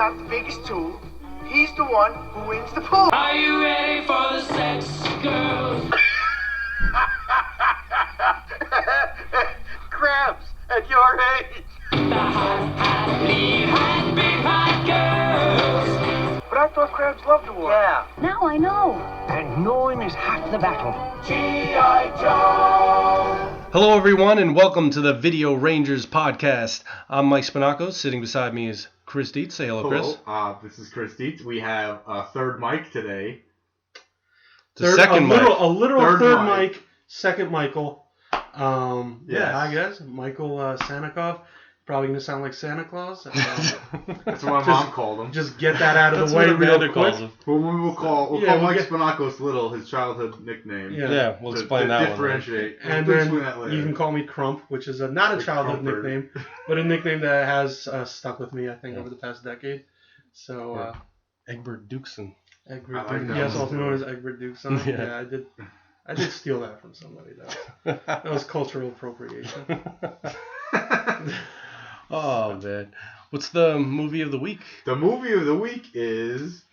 got the biggest tool, he's the one who wins the pool. Are you ready for the sex, girls? Crabs at your age. The hot, lead hot, big hot girls. But I thought crabs loved the water. Yeah. Now I know. And knowing is half the battle. G.I. Joe. Hello everyone and welcome to the Video Rangers podcast. I'm Mike Spinacco. Sitting beside me is Chris Dietz. Say hello, Chris. Hello, this is Chris Dietz. We have a third mic today. Second mic. A literal third mic. mic, second Michael. Yes. Yeah, hi guys. Michael Sanikoff. Probably going to sound like Santa Claus. That's what my mom called him. Just get that out of That's the way what real Amanda quick. calls him. Well, we'll call Mike Spinacco's Little his childhood nickname. Yeah. We'll explain that differentiate. And We'll then explain that later. you can call me Crump, which is not a Like childhood Crumper. nickname, but a nickname that has stuck with me, I think, over the past decade. So, Egbert Dukeson. Egbert I like Duke, that yes, one. also known as Egbert Dukeson. Yeah. Yeah, I did steal that from somebody, though. That was cultural appropriation. Oh man, what's the movie of the week? The movie of the week is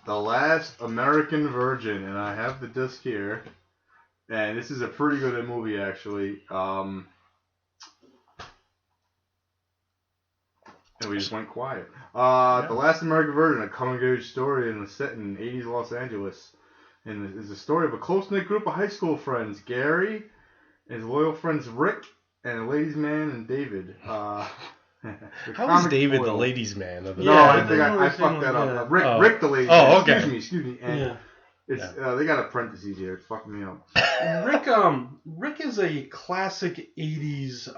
The Last American Virgin, and I have the disc here. And this is a pretty good movie, actually. And we just went quiet. The Last American Virgin, a coming-of-age story and set in 80s Los Angeles. And it's the story of a close-knit group of high school friends, Gary, and his loyal friends Rick, and a ladies' man, and David. How is David the ladies' man? No, Yeah, I think I fucked that up. yeah. Rick, Oh. Rick the ladies' Oh, man. okay. Excuse me. And Yeah. it's they got a parentheses here. It's fucking me up. Rick is a classic 80s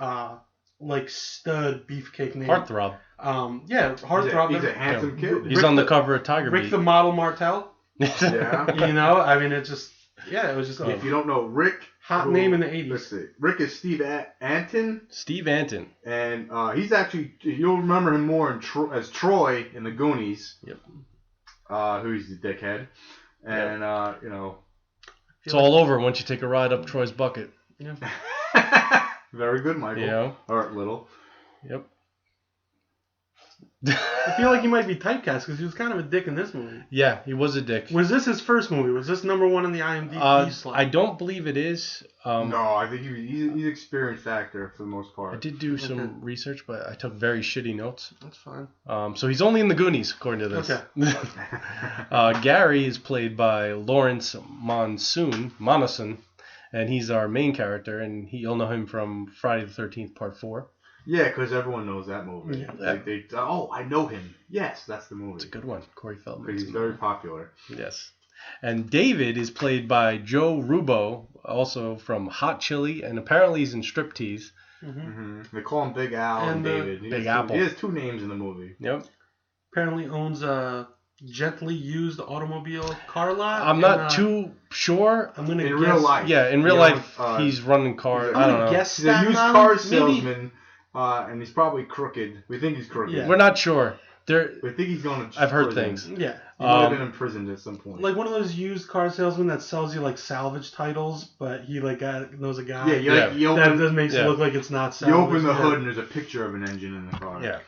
like stud beefcake name. Heartthrob. Heartthrob. He's a handsome kid. He's on the cover of Tiger Rick Beat. the model Martel. Yeah. You know, I mean, it was just If you don't know Rick, hot name in the 80s. Let's see. Rick is Steve Anton, Steve Anton. and he's actually you'll remember him more as Troy in the Goonies. Yep. Who's the dickhead, and you know. It's all over once you take a ride up Troy's bucket. Yeah. Very good, Michael. You know? Or Little. Yep. I feel like he might be typecast because he was kind of a dick in this movie. Yeah, he was a dick. Was this his first movie? Was this number one in the IMDb slot? I don't believe it is. No, I think he's an experienced actor for the most part. I did do some research, but I took very shitty notes. That's fine. So he's only in the Goonies, according to this. Okay. Gary is played by Lawrence Monason, and he's our main character, and you'll know him from Friday the 13th, Part 4. Yeah, because everyone knows that movie. Yeah. They I know him. Yes, that's the movie. It's a good one. Corey Feldman. Because he's very popular. Yes. And David is played by Joe Rubo, also from Hot Chili, and apparently he's in Striptease. Mm-hmm. They call him Big Al and David. Big Apple. He has two names in the movie. Yep. Apparently owns a gently used automobile car lot. I'm not too sure. I'm gonna In guess, real life. Yeah, in real life, he's running cars. I don't know. Guess He's a used Staten car Island, maybe? salesman, and he's probably crooked. We think he's crooked. Yeah. We're not sure. We think he's going to I've heard prison. things. Yeah. He might have been imprisoned at some point. Like one of those used car salesmen that sells you like salvage titles, but he like knows a guy. You That open, makes it look like it's not you salvage. open the hood and there's a picture of an engine in the car. Yeah.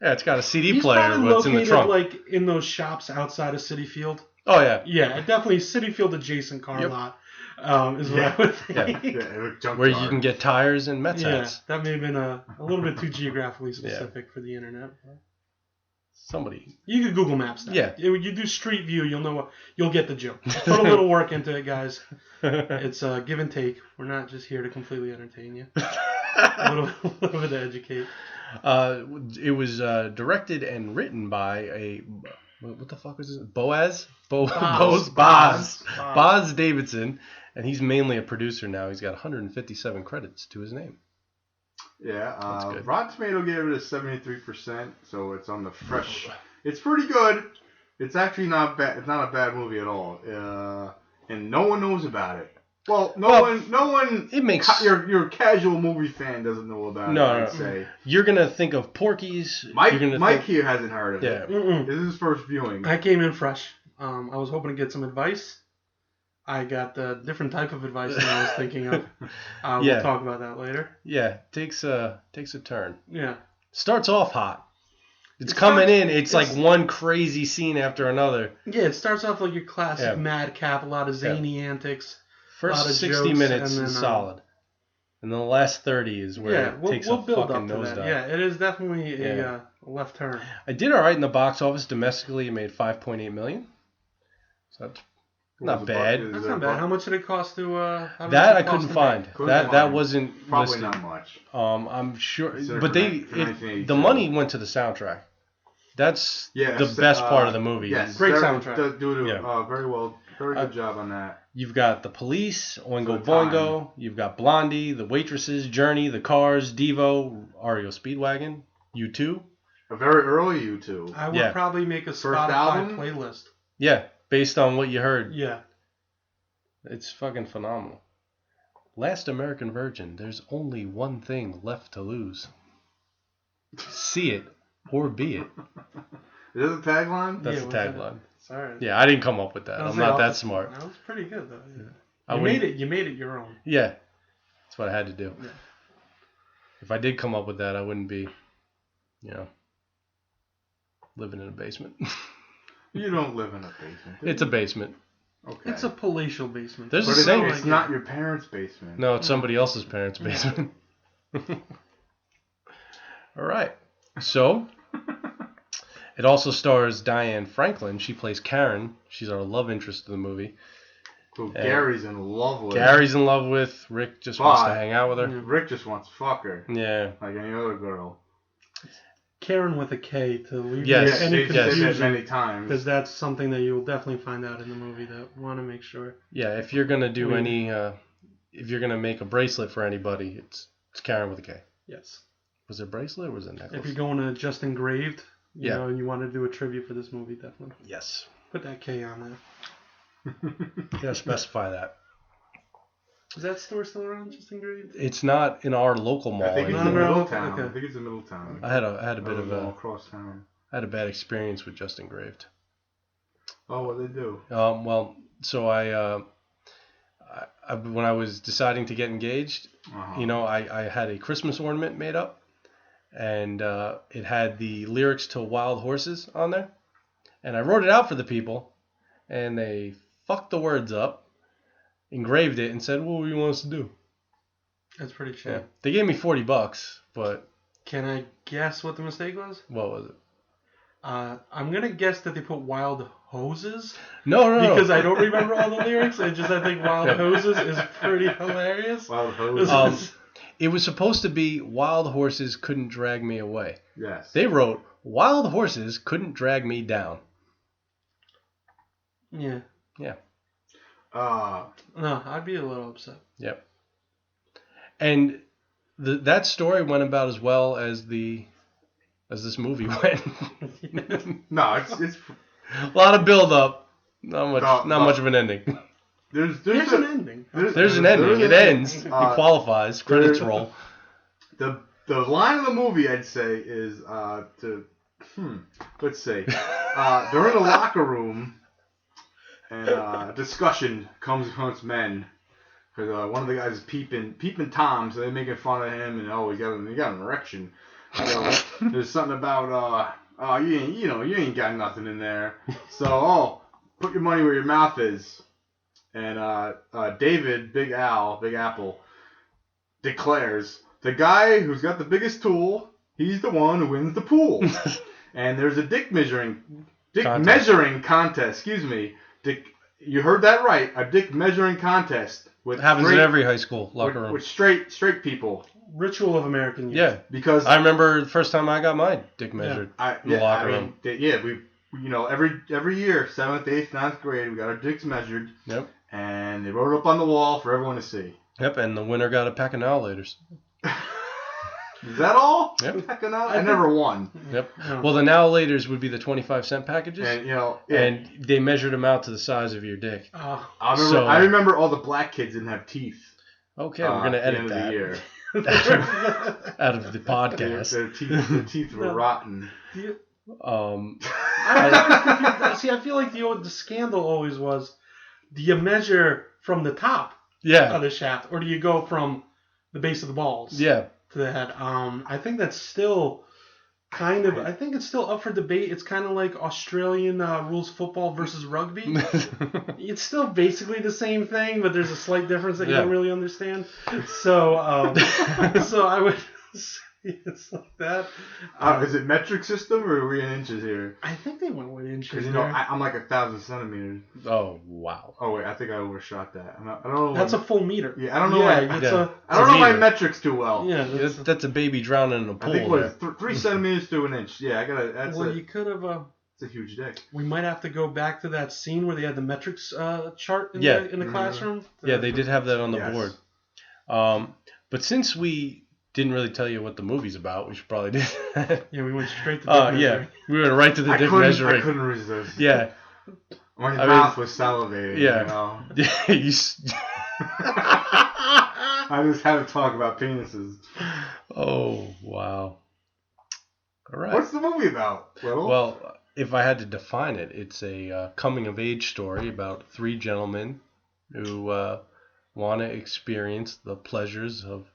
Yeah, it's got a CD He's player, probably but it's in the located trunk. like in those shops outside of City Field. Oh, yeah. Yeah, definitely City Field adjacent car lot is what I would think. Where you can get tires and Mets hats. That may have been a little bit too geographically specific for the internet. Somebody. You could Google Maps that. Yeah. You do Street View, you'll get the joke. Put a little work into it, guys. It's give and take. We're not just here to completely entertain you. a little bit to educate. It was directed and written by what the fuck is it? Boaz Davidson, and he's mainly a producer now. He's got 157 credits to his name. Yeah, That's good. Rotten Tomato gave it a 73%, so it's on the fresh. It's pretty good. It's actually not bad. It's not a bad movie at all, and no one knows about it. Well, no one. It makes your casual movie fan doesn't know about it. I'd say you're gonna think of Porky's. Mike here hasn't heard of Yeah. it. This is his first viewing. I came in fresh. I was hoping to get some advice. I got a different type of advice than I was thinking of. We'll talk about that later. Yeah, takes a turn. Yeah. Starts off hot. It's coming in. It's like one crazy scene after another. Yeah, it starts off like your classic Yeah. madcap, a lot of zany antics. First lot of 60 jokes, minutes and then, is solid. And then the last 30 is where it takes a build fucking up to that. nosedive. Yeah, it is definitely a left turn. I did all right in the box office domestically. It made $5.8 million. So that's not bad. That's not bad. How much did it cost to? That I couldn't find. That wasn't probably listed. not much. I'm sure, Consider but for 1982. the money went to the soundtrack. That's the best part of the movie. Yes, Great soundtrack. Very good job on that. You've got the police, Oingo For the time. Boingo. You've got Blondie, the waitresses, Journey, the Cars, Devo, REO Speedwagon, U2. A very early U2. I would probably make a Spotify album? playlist. Yeah, based on what you heard. Yeah. It's fucking phenomenal. Last American Virgin, there's only one thing left to lose. See it or be it. Is that the tagline? That's Yeah, the tagline. Sorry. Yeah, I didn't come up with that. I'm not that smart. That was pretty good though. Yeah. You made it your own. Yeah, that's what I had to do. Yeah. If I did come up with that, I wouldn't be, living in a basement. You don't live in a basement. It's a basement. Okay. It's a palatial basement. There's But a saying. it's not your parents' basement. No, it's somebody else's parents' basement. All right. So, it also stars Diane Franklin. She plays Karen. She's our love interest of the movie. Who Gary's in love with. Gary's in love with. Rick just wants to hang out with her. Rick just wants to fuck her. Yeah. Like any other girl. Karen with a K to leave Yes, any They've said that confusion. many times. Because that's something that you will definitely find out in the movie that want to make sure. Yeah, if you're gonna do if you're gonna make a bracelet for anybody, it's Karen with a K. Yes. Was it a bracelet or was it a necklace? If you're going to just engraved, you Yeah. know, and you want to do a tribute for this movie, definitely Yes. put that K on there. You gotta specify that. Is that store still around, just engraved? It's not in our local mall I think it's anymore. in No, Middletown. okay. I think it's in Middletown. I had a bit of a across town. I had a bad experience with Just Engraved. Oh, what they do? Well, so I when I was deciding to get engaged, I had a Christmas ornament made up, and it had the lyrics to Wild Horses on there, and I wrote it out for the people, and they fucked the words up, engraved it, and said, "What do you want us to do?" That's pretty cheap. Yeah, they gave me $40, but Can I guess what the mistake was? what was it? I'm gonna guess that they put Wild Hoses No. because I don't remember all the lyrics. I think Wild Hoses is pretty hilarious. Wild Hoses. It was supposed to be Wild Horses Couldn't Drag Me Away. Yes. They wrote Wild Horses Couldn't Drag Me Down. Yeah. Yeah. No, I'd be a little upset. Yep. And that story went about as well as this movie went. No, it's A lot of build up, not much of an ending. there's an ending. There's an ending. It ends. It qualifies. Credits roll. The line of the movie I'd say is let's say they're in a locker room and discussion comes amongst men because one of the guys is peeping Tom, so they're making fun of him and he got an erection. So there's something about you ain't got nothing in there. So put your money where your mouth is. And David, Big Apple, declares the guy who's got the biggest tool, he's the one who wins the pool. And there's a dick measuring contest. Excuse me, you heard that right. A dick measuring contest with It happens in every high school locker room. with straight people. Ritual of American youth. Yeah, because I remember the first time I got my dick measured in the locker room. Every year, 7th, 8th, 9th grade, we got our dicks measured. Yep. And they wrote it up on the wall for everyone to see. Yep, and the winner got a pack of now laters. Is that all? Yep. I never won. Yep. Well, the now laters would be the 25-cent packages. And and they measured them out to the size of your dick. I remember all the black kids didn't have teeth. Okay, we're gonna edit that Of the year. out of the podcast. Their teeth were rotten. I feel like the scandal always was: do you measure from the top of the shaft, or do you go from the base of the balls? Yeah. To the head. I think that's still kind of. I think it's still up for debate. It's kind of like Australian rules football versus rugby. It's still basically the same thing, but there's a slight difference that you don't really understand. So, so I would say it's like that. Is it metric system or are we in inches here? I think they went with inches. Because I'm like 1,000 centimeters. Oh wow. Oh wait, I think I overshot that. I don't know. That's a full meter. Yeah, I don't know. Yeah, I don't know my metrics too well. Yeah, That's a baby drowning in a pool. I think it was 3 centimeters to an inch. Yeah, I gotta. That's you could have. It's a huge dick. We might have to go back to that scene where they had the metrics chart in the classroom. Yeah, they did have that on the board. But since we didn't really tell you what the movie's about, we should probably do that. Yeah, we went straight to dick measuring. We went right to the dick measuring. I couldn't resist. Yeah. My mouth was salivating. Yeah. You know? I just had to talk about penises. Oh, wow. All right. What's the movie about, Little? Well, if I had to define it, it's a coming-of-age story about 3 gentlemen who want to experience the pleasures of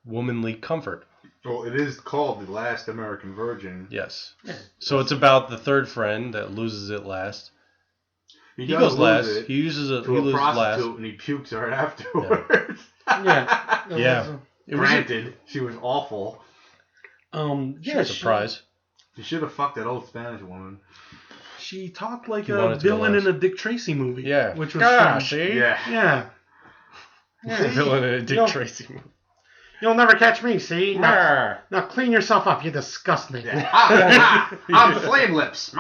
womanly comfort. Well, it is called The Last American Virgin. Yes. So it's about the third friend that loses it last. He goes last. He loses to a prostitute and he pukes right afterwards. Yeah. Granted, she was awful. She was a surprise. She should have fucked that old Spanish woman. She talked like a villain in a Dick Tracy movie. Yeah. Which was fun. See? Yeah. Villain in a Dick Tracy movie. You'll never catch me, see? Now clean yourself up, you disgust me. Yeah. I'm Flame Lips.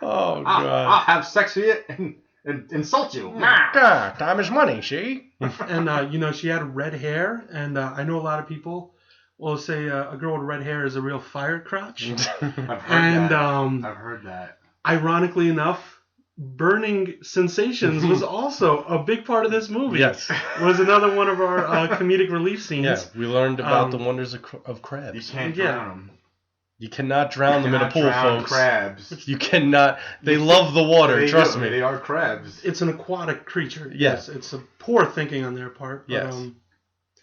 Oh, God. I'll have sex with you and insult you. Time is money, see? And, she had red hair, and I know a lot of people will say a girl with red hair is a real fire crotch. I've heard that. Ironically enough, burning sensations was also a big part of this movie. Yes. Was another one of our comedic relief scenes. Yeah, we learned about the wonders of crabs. You can't drown them. You cannot drown them in a pool, folks. Crabs. You cannot. They love the water, trust me. They are crabs. It's an aquatic creature. Yes. It's a poor thinking on their part. But, yes.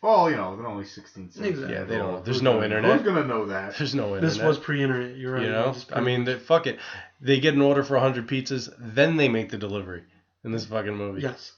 Well, they're only 16 cents. Exactly. Yeah, they don't. There's no internet. Who's gonna know that? There's no internet. This was pre-internet. You're right. I mean, fuck it. They get an order for 100 pizzas, then they make the delivery in this fucking movie. Yes.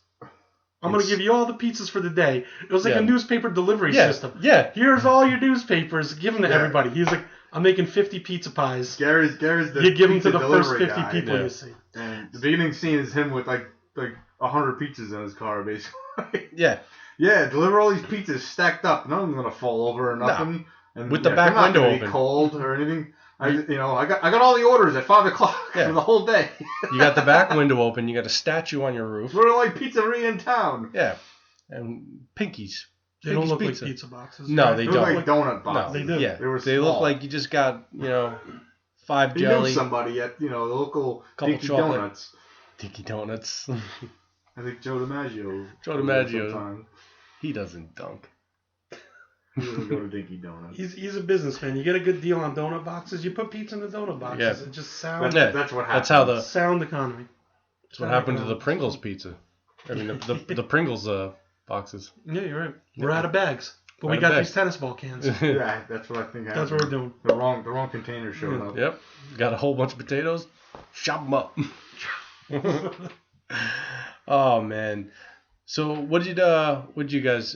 I'm going to give you all the pizzas for the day. It was like a newspaper delivery system. Yeah. Here's all your newspapers. Give them to everybody. He's like, I'm making 50 pizza pies. Gary's the you give them to the first 50 guy. people you see. And the beginning scene is him with like 100 pizzas in his car, basically. Yeah. Yeah, deliver all these pizzas stacked up. None of them's gonna fall over or nothing. No. And with the back window not open, be cold or anything. I got all the orders at 5 o'clock for the whole day. You got the back window open. You got a statue on your roof. We're the only pizzeria in town. Yeah, and Pinkies. They don't look like pizza boxes. No, they don't. They look like donut boxes. No, they do. Yeah, they look like you just got 5 jelly. You knew somebody at the local Dinky Donuts. Dinky Donuts. I think Joe DiMaggio. Sometime. He doesn't dunk. He doesn't go to Dinky Donuts. He's a businessman. You get a good deal on donut boxes. You put pizza in the donut boxes. Yeah. It just sounds. That's what happens. That's how the sound economy. That's what happened to the Pringles pizza. I mean the Pringles boxes. Yeah, you're right. We're out of bags, but we got these tennis ball cans. Yeah, that's what I think happened. That's what we're doing. The wrong container showed up. Yep. Got a whole bunch of potatoes. Chop them up. Oh man. So what did you guys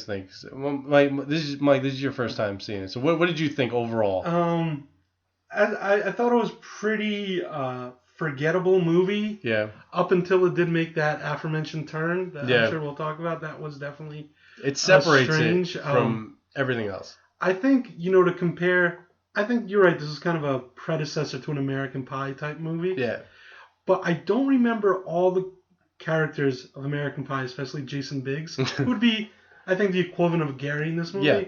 think? Mike, this is your first time seeing it. So what did you think overall? I thought it was pretty forgettable movie. Yeah. Up until it did make that aforementioned turn that I'm sure we'll talk about. That was definitely it separates strange, it from everything else. I think to compare. I think you're right. This is kind of a predecessor to an American Pie type movie. Yeah. But I don't remember all the characters of American Pie, especially Jason Biggs, who would be, I think, the equivalent of Gary in this movie. Yeah.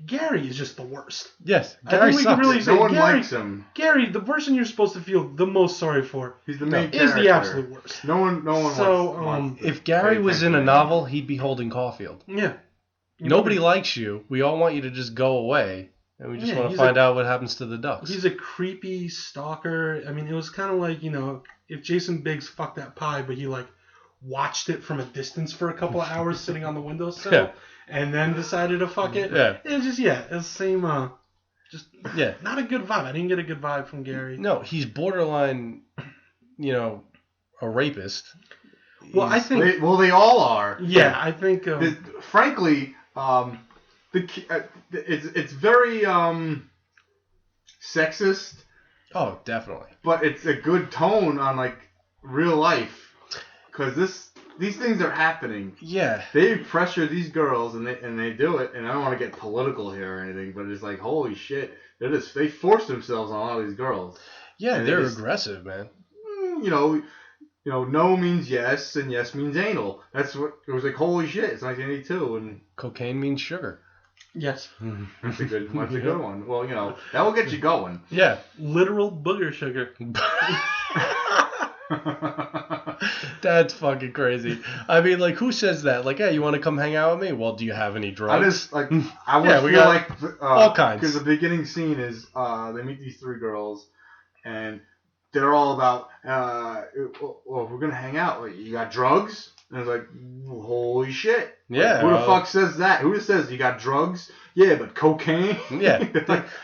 Gary is just the worst. Yes, Gary sucks. Really no one likes him. Gary, the person you're supposed to feel the most sorry for, he's the main character. Is the absolute worst. No one wants if Gary was in a novel, he'd be holding Caulfield. Yeah. Nobody likes you. We all want you to just go away. And we just want to find out what happens to the ducks. He's a creepy stalker. I mean, it was kind of like, if Jason Biggs fucked that pie, but he, watched it from a distance for a couple of hours sitting on the windowsill and then decided to fuck it. Yeah. It was just, it's the same. Just Yeah. not a good vibe. I didn't get a good vibe from Gary. No, he's borderline, a rapist. Well, I think. They all are. Yeah, I think. Frankly, it's very sexist. Oh, definitely. But it's a good tone on like real life, because these things are happening. Yeah. They pressure these girls and they do it. And I don't want to get political here or anything, but it's like, holy shit, they force themselves on all these girls. Yeah, and they're aggressive, man. No means yes and yes means anal. That's what it was like. Holy shit, it's 1982 and cocaine means sugar. Yes. That's a good one. Well, that will get you going. Yeah. Literal booger sugar. That's fucking crazy. I mean, like, who says that? Like, hey, you want to come hang out with me? Well, do you have any drugs? We got all kinds. Because the beginning scene is they meet these three girls, and they're all about, we're gonna hang out. Like, you got drugs? And it's like, holy shit. Yeah. Like, who the fuck says that? Who just says you got drugs? Yeah, but cocaine? Yeah.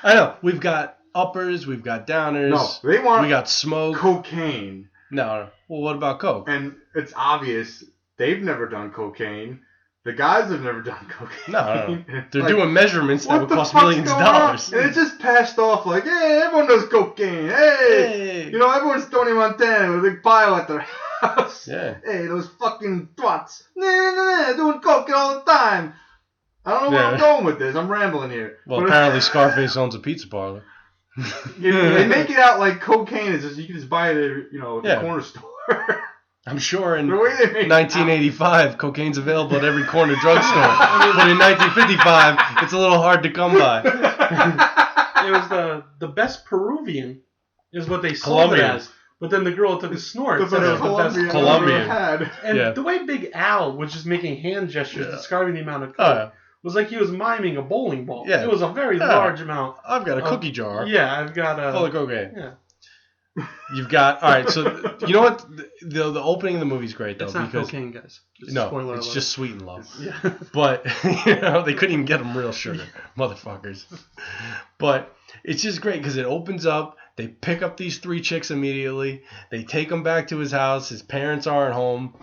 I know. We've got uppers, we've got downers. No, we got smoke. Cocaine. No. Well, what about coke? And it's obvious they've never done cocaine. The guys have never done cocaine. No. They're doing measurements that would cost millions of dollars. And it's just passed off like, hey, everyone does cocaine. Hey. Everyone's Tony Montana with a big pile at their house. Yeah. Hey, those fucking twats. Doing coke all the time. I don't know where I'm going with this. I'm rambling here. Well, apparently Scarface owns a pizza parlor. They make it out like cocaine is just, you can just buy it at the corner store. I'm sure in 1985, cocaine's available at every corner drugstore. But in 1955, it's a little hard to come by. It was the best Peruvian, is what they sold it as. But then the girl took a snort. The best Colombian. And the way Big Al was just making hand gestures describing the amount of coke was like he was miming a bowling ball. Yeah. It was a very large amount. I've got a cookie jar. Yeah, I've got a... full of cocaine. Yeah. You've got... All right, so you know what? The opening of the movie's great, though. It's not cocaine, guys. It's just sweet and love. Yeah. But, they couldn't even get them real sugar. Motherfuckers. But it's just great because it opens up. They pick up these three chicks immediately. They take them back to his house. His parents aren't home.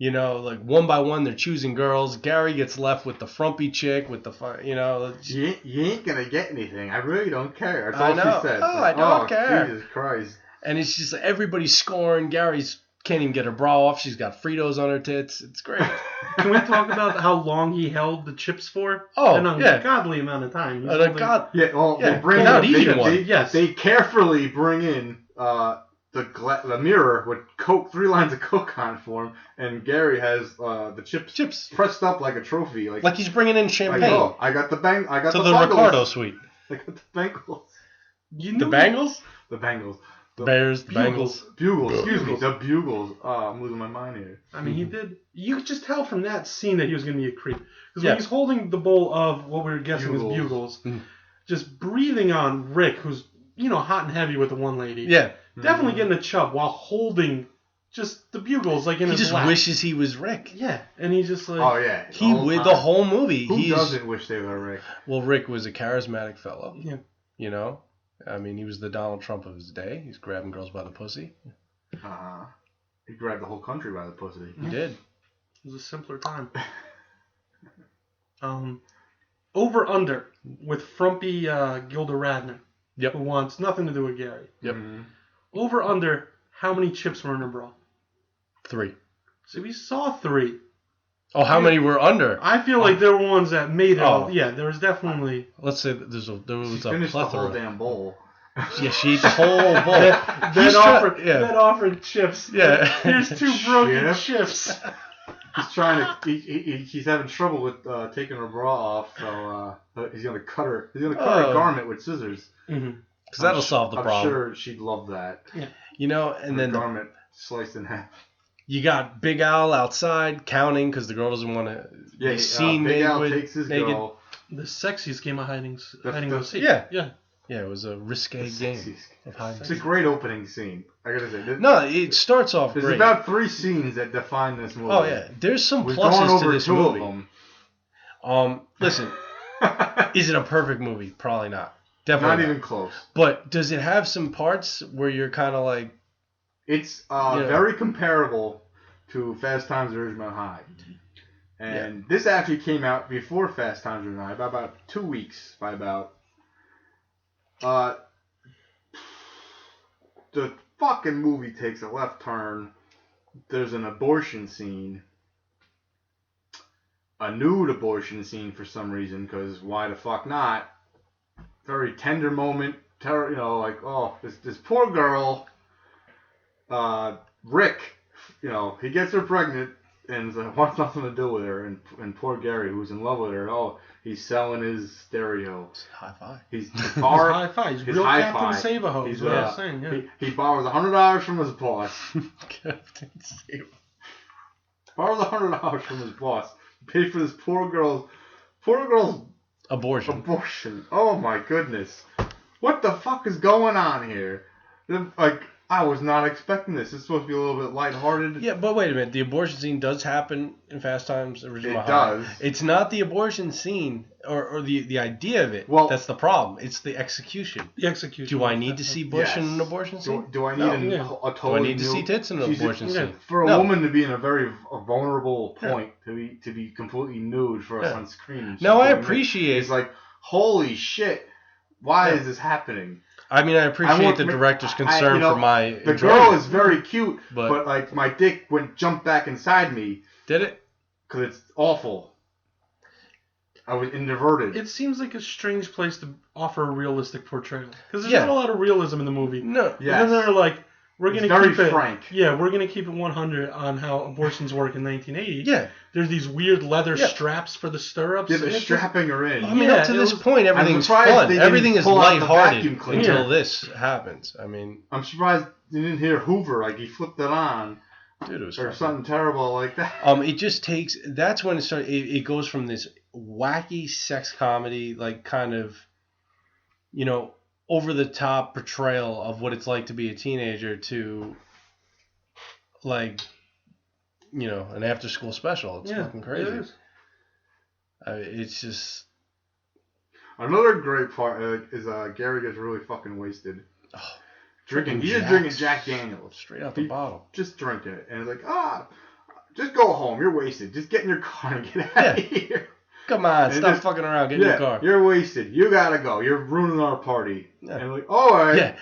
Like one by one, they're choosing girls. Gary gets left with the frumpy chick with the fun, You ain't gonna get anything. I really don't care. That's all she said. Oh, I don't care. Jesus Christ. And it's just like everybody's scoring. Gary's can't even get her bra off. She's got Fritos on her tits. It's great. Can we talk about how long he held the chips for? Oh, an ungodly amount of time. They bring not eating one. They carefully bring in the mirror with coke, 3 lines of coke on it for him, and Gary has the chips pressed up like a trophy, like he's bringing in champagne. Like, I got the Ricardo suite. I got the bangles. The bangles? The bangles. The Bears, the Bengals. Bugles, excuse me, the Bugles. I'm losing my mind here. I mean, he did. You could just tell from that scene that he was going to be a creep. Because when he's holding the bowl of what we were guessing is Bugles, just breathing on Rick, who's, hot and heavy with the one lady. Yeah. Definitely getting a chub while holding just the Bugles, like in his lap. He just wishes he was Rick. Yeah, and he's just like... Oh, yeah. The whole movie. Who doesn't wish they were Rick? Well, Rick was a charismatic fellow. Yeah. I mean, he was the Donald Trump of his day. He's grabbing girls by the pussy. He grabbed the whole country by the pussy. He did. It was a simpler time. Over under with frumpy Gilda Radner. Yep. Who wants nothing to do with Gary. Yep. Over under, how many chips were in her bra? 3. So we saw 3. Oh, how many were under? I feel like there were ones that made it. Oh. Yeah, there was definitely... Let's say that there was a finished plethora. The whole damn bowl. Yeah, she ate the whole bowl. that offered chips. Yeah. Here's 2 broken chips. He's trying to... He's having trouble with taking her bra off, so he's going to cut her. He's going to cut her garment with scissors. Because that'll solve the problem. I'm sure she'd love that. Yeah. And then... garment sliced in half. You got Big Al outside counting because the girl doesn't want to be seen Big Al naked. Takes his girl. The sexiest game of hide and go seek. Yeah. Yeah. Yeah, it was a risque game of hide and It's seek. a great opening scene. I gotta say. No, it starts off There's great. about 3 scenes that define this movie. Oh yeah, there's some We've gone pluses over to this 2 movie. of them. Listen, is it a perfect movie? Probably not. Definitely Not even close. But does it have some parts where you're kind of like... It's very comparable to Fast Times at Ridgemont High. And this actually came out before Fast Times at Ridgemont High by about 2 weeks. By about... the fucking movie takes a left turn. There's an abortion scene. A nude abortion scene for some reason, because why the fuck not? Very tender moment. This poor girl, Rick, he gets her pregnant and wants nothing to do with her. And poor Gary, who's in love with her, he's selling his stereo. High five. He's high five. He's real Captain Save-A-Ho. He's what I'm saying. Yeah. He borrows $100 from his boss. Captain Save. Borrows $100 from his boss. Pay for this poor girl's abortion. Oh my goodness. What the fuck is going on here? I was not expecting this. It's supposed to be a little bit lighthearted. Yeah, but wait a minute. The abortion scene does happen in Fast Times at Ridgemont High. Does. It's not the abortion scene or the idea of it. Well, that's the problem. It's the execution. The execution. Do I need to see Bush in an abortion scene? Do I need a totally Do I need to see tits in an abortion scene? For a woman to be in a very vulnerable point, to be completely nude for us on screen. No, I appreciate... It's like, holy shit, why is this happening? I mean, I appreciate the director's concern for my The enjoyment. girl is very cute, but like my dick jumped back inside me. Did it? Because it's awful. I was introverted. It seems like a strange place to offer a realistic portrayal. Because there's not a lot of realism in the movie. No. Yeah. And then they're like, we're going to keep it frank. Yeah, we're going to keep it 100 on how abortions work in 1980. Yeah. There's these weird leather straps for the stirrups. Yeah, they're strapping her in. I mean, up to this point, everything's fun. Everything is lighthearted until this happens. I mean... I'm surprised you didn't hear Hoover, like he flipped it on. Dude, it was or something terrible like that. It just takes... That's when it starts... It goes from this wacky sex comedy, like kind of, over-the-top portrayal of what it's like to be a teenager to, like, an after-school special. It's fucking crazy. It is. It's just... Another great part is Gary gets really fucking wasted. Oh, drinking. He's just drinking Jack Daniels. Straight out the bottle. Just drinking it. And it's like, just go home. You're wasted. Just get in your car and get out of here. Come on, stop fucking around. Get in your car. You're wasted. You gotta go. You're ruining our party. Yeah. And like, all right. Yeah.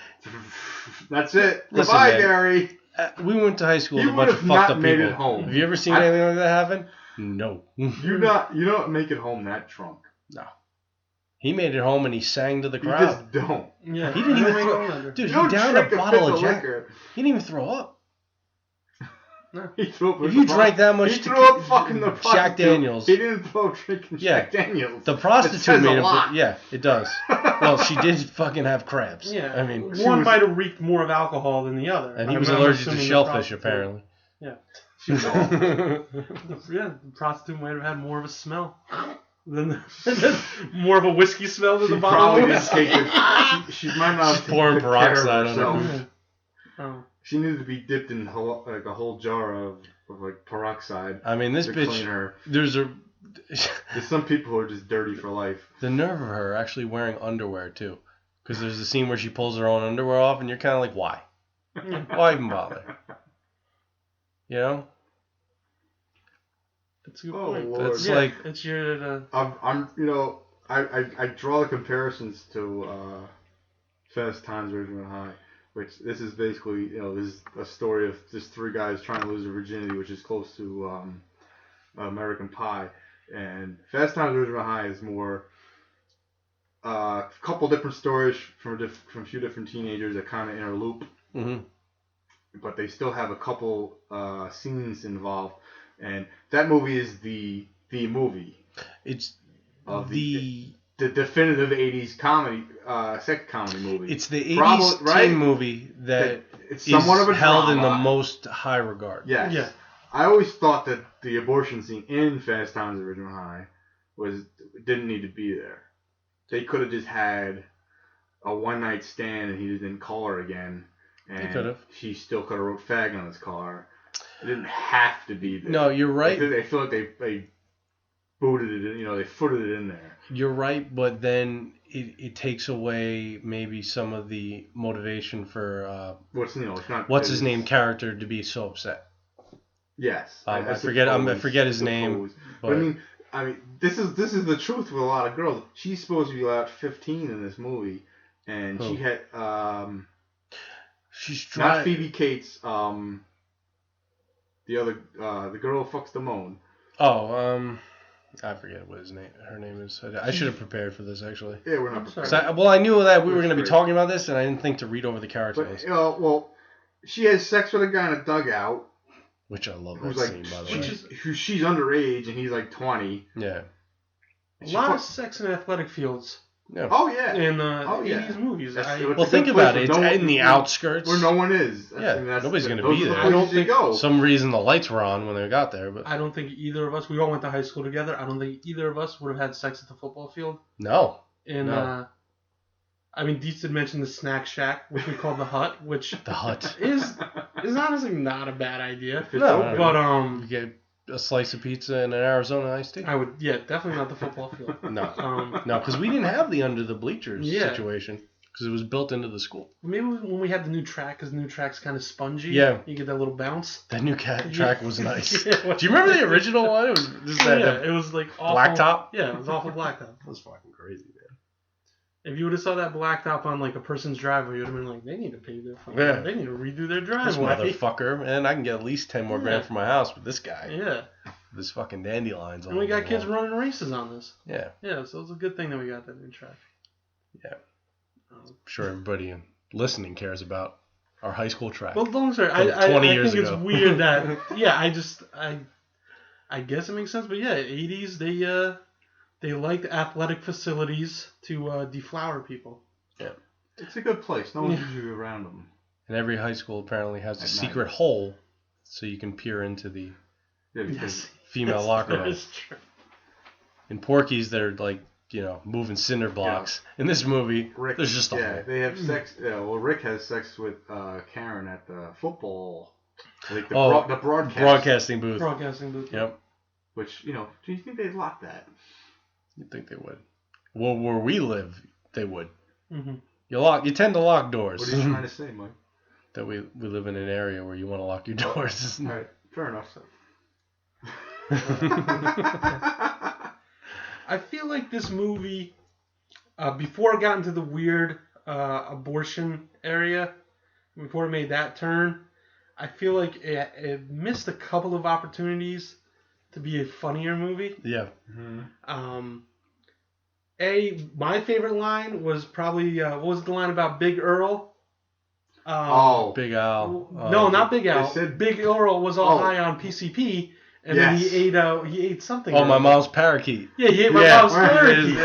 That's it. Listen, goodbye, man, Gary. We went to high school with a bunch of fucked up people. It home. Have you ever seen anything like that happen? No. You don't make it home that drunk. No. He made it home and he sang to the crowd. You just don't. Yeah. He didn't even throw. Dude, he downed a bottle of Jack. He didn't even throw up. No. He threw up. If you drank that much, he threw up fucking the Jack Daniels. He didn't throw up drinking Jack Daniels. The prostitute made him. Yeah, it does. Well, she did fucking have cramps. Yeah, I mean, one might have reeked more of alcohol than the other, and he was allergic to shellfish apparently. Yeah, she was awful. Yeah, the prostitute might have had more of a smell. More of a whiskey smell than the bottle. She might not have pouring peroxide on her. Oh. She needed to be dipped in like a whole jar of like peroxide. I mean, this bitch. Clean her. There's some people who are just dirty for life. The nerve of her actually wearing underwear too, because there's a scene where she pulls her own underwear off, and you're kind of like, why? Why even bother? That's a good point. Lord. That's like it's your. I draw the comparisons to Fast Times at Ridgemont High. Which this is basically, this is a story of just three guys trying to lose their virginity, which is close to American Pie. And Fast Times at Ridgemont High is more a couple different stories from a few different teenagers that kind of interloop. Mm-hmm. But they still have a couple scenes involved. And that movie is the movie. It's of the definitive 80s comedy, sex comedy movie. It's the 80s teen movie that it's somewhat of a held drama. in the most high regard. Yes. Yeah. I always thought that the abortion scene in Fast Times at Ridgemont High didn't need to be there. They could have just had a one-night stand and he just didn't call her again. And she still could have wrote fag on his car. It didn't have to be there. No, you're right. I feel like they booted it in, they footed it in there. You're right, but then it takes away maybe some of the motivation for It's not. what's his name character to be so upset. Yes, I forget his name. But I mean, this is the truth with a lot of girls. She's supposed to be about 15 in this movie, and she had she's not Phoebe Cates, the other the girl who fucks Damone. Oh, I forget what her name is. I should have prepared for this actually. Yeah, we're not prepared. I knew that we were going to be talking about this, and I didn't think to read over the character list. Well, she has sex with a guy in a dugout. Which I love that scene, by the way. She's underage and he's like 20. Yeah. A lot of sex in athletic fields. Yeah. Oh, yeah. In 80s movies. Well, think about it. It's in the outskirts. Where no one is. Nobody's going to be there. I don't think some reason the lights were on when they got there. But I don't think either of us, we all went to high school together, I don't think either of us would have had sex at the football field. No. No. I mean, Dietz did mention the snack shack, which we call the hut, which the hut is honestly not a bad idea. No, but you get a slice of pizza and an Arizona iced tea. I would, definitely not the football field. No, because we didn't have the under the bleachers situation because it was built into the school. Maybe when we had the new track, because the new track's kind of spongy. Yeah, you get that little bounce. That new track was nice. Do you remember the original one? It was just it was like awful, blacktop. Yeah, it was awful blacktop. That was fucking crazy, man. If you would have saw that blacktop on like a person's driveway, you would have been like, they need to pay their fucking, they need to redo their driveway. This motherfucker, man, I can get at least 10 more grand for my house with this guy. Yeah. This fucking dandelions on. And we got kids running races on this. Yeah. Yeah, so it's a good thing that we got that new track. Yeah. I'm sure everybody listening cares about our high school track. Well, long story. 20 years think ago. It's weird that I guess it makes sense, but yeah, 80s they liked athletic facilities to deflower people. Yeah. It's a good place. No one's usually around them. And every high school apparently has a secret hole so you can peer into the female locker room. That's true. In Porky's, they're like, moving cinder blocks. Yeah. In this movie, there's just a hole. Yeah, they have sex. Rick has sex with Karen at the football. Like the broadcasting booth. Broadcasting booth. Yep. Which, do you think they'd lock that? You'd think they would. Well, where we live, they would. Mm-hmm. You tend to lock doors. What are you trying to say, Mike? That we live in an area where you want to lock your doors. All right, fair enough. I feel like this movie, before it got into the weird abortion area, before it made that turn, I feel like it missed a couple of opportunities to be a funnier movie. Yeah. Mm-hmm. My favorite line was probably, what was the line about Big Earl? Big Al. No, not Big Al. Big Earl was all high on PCP, and then he ate something. Oh, my mom's parakeet. Yeah, he ate my mom's parakeet.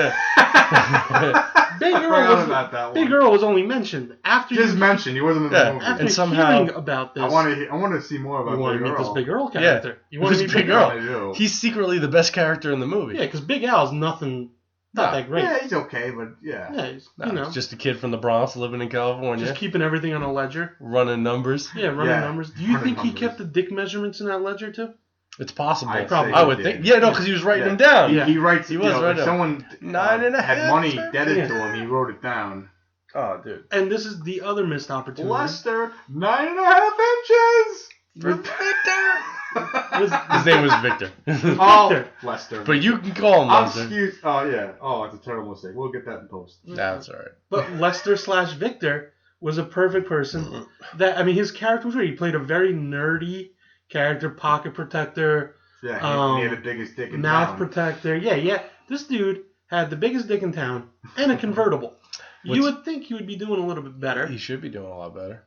Big Earl was only mentioned after. Just mentioned. He wasn't in the movie. After hearing about this, I want to see more about Big Earl. You want to meet this Big Earl character? Yeah. You want to meet Big Earl? He's secretly the best character in the movie. Yeah, because Big Al's nothing. Not that great. Yeah, he's okay, but yeah. He's, he's just a kid from the Bronx living in California. Just keeping everything on a ledger. Running numbers. Yeah, running numbers. Do you think he kept the dick measurements in that ledger too? It's possible. I would think. Yeah, no, because he was writing them down. Yeah. He writes. He was writing if someone 9.5 had money debted to him, he wrote it down. Oh, dude. And this is the other missed opportunity. Lester, 9.5 inches. For Victor. His name was Victor. Victor. Lester. But you can call him Lester. Excuse. Oh yeah. Oh, it's a terrible mistake. We'll get that in post. That's all right. But Lester/Victor was a perfect person. His character was great. He played a very nerdy character, pocket protector. Yeah, he had the biggest dick in mouth town. Protector. Yeah. This dude had the biggest dick in town and a convertible. You would think he would be doing a little bit better. He should be doing a lot better.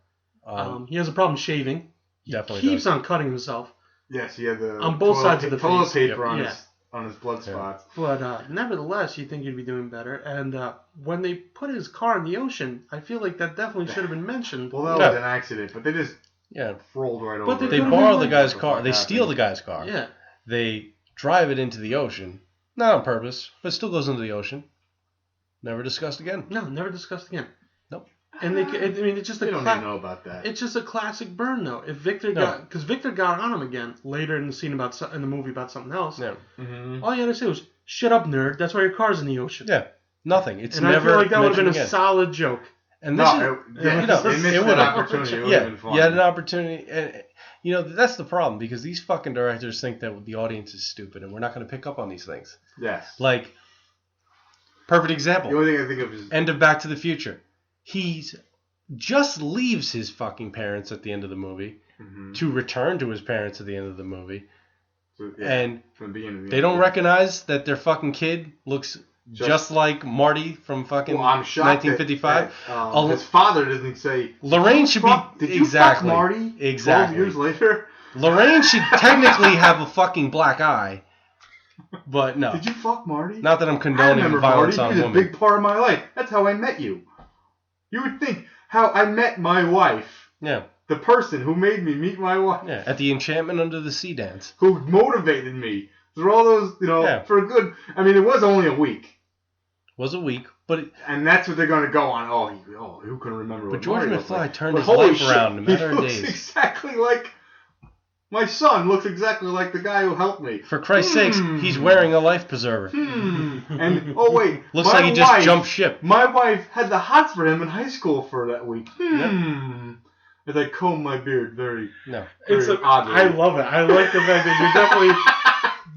He has a problem shaving. He keeps on cutting himself. Yes, he had the on both sides of the toilet face. paper on his blood spots. But nevertheless, you think he'd be doing better. And when they put his car in the ocean, I feel like that definitely should have been mentioned. Well, that was an accident, but they just rolled right over. They borrow the guy's car. They steal the guy's car. Yeah. They drive it into the ocean, not on purpose, but it still goes into the ocean. Never discussed again. No, never discussed again. Nope. And it's just They don't even know about that. It's just a classic burn, though. If Victor because Victor got on him again later in the scene in the movie about something else. Yeah. All you had to say was, "Shut up, nerd. That's why your car's in the ocean." Yeah. Nothing. It's and never. I feel like that would have been a again. solid joke. And this they missed that opportunity. It would have been fun. You had an opportunity, and that's the problem because these fucking directors think that the audience is stupid, and we're not going to pick up on these things. Yes. Like, perfect example. The only thing I think of is end of Back to the Future. He just leaves his fucking parents at the end of the movie to return to his parents at the end of the movie, and from the beginning, they don't recognize that their fucking kid looks just like Marty from fucking 1955. His father doesn't say. Lorraine should be Did you fuck Marty? Exactly. 12 years later. Lorraine should technically have a fucking black eye, but no. Did you fuck Marty? Not that I'm condoning violence Marty. on He's women. a big part of my life. That's how I met you. You would think how I met my wife. Yeah. The person who made me meet my wife. Yeah. At the Enchantment Under the Sea dance. Who motivated me through all those, for a good. I mean, it was only a week. Was a week, but and that's what they're going to go on. Oh, who can remember? But George McFly turned his holy life around in a matter of he looks days. Exactly like my son. Looks exactly like the guy who helped me. For Christ's sakes, he's wearing a life preserver. And wait, looks like he just jumped ship. My wife had the hots for him in high school for that week. As I comb my beard very oddly. I love it. I like the fact that you're definitely.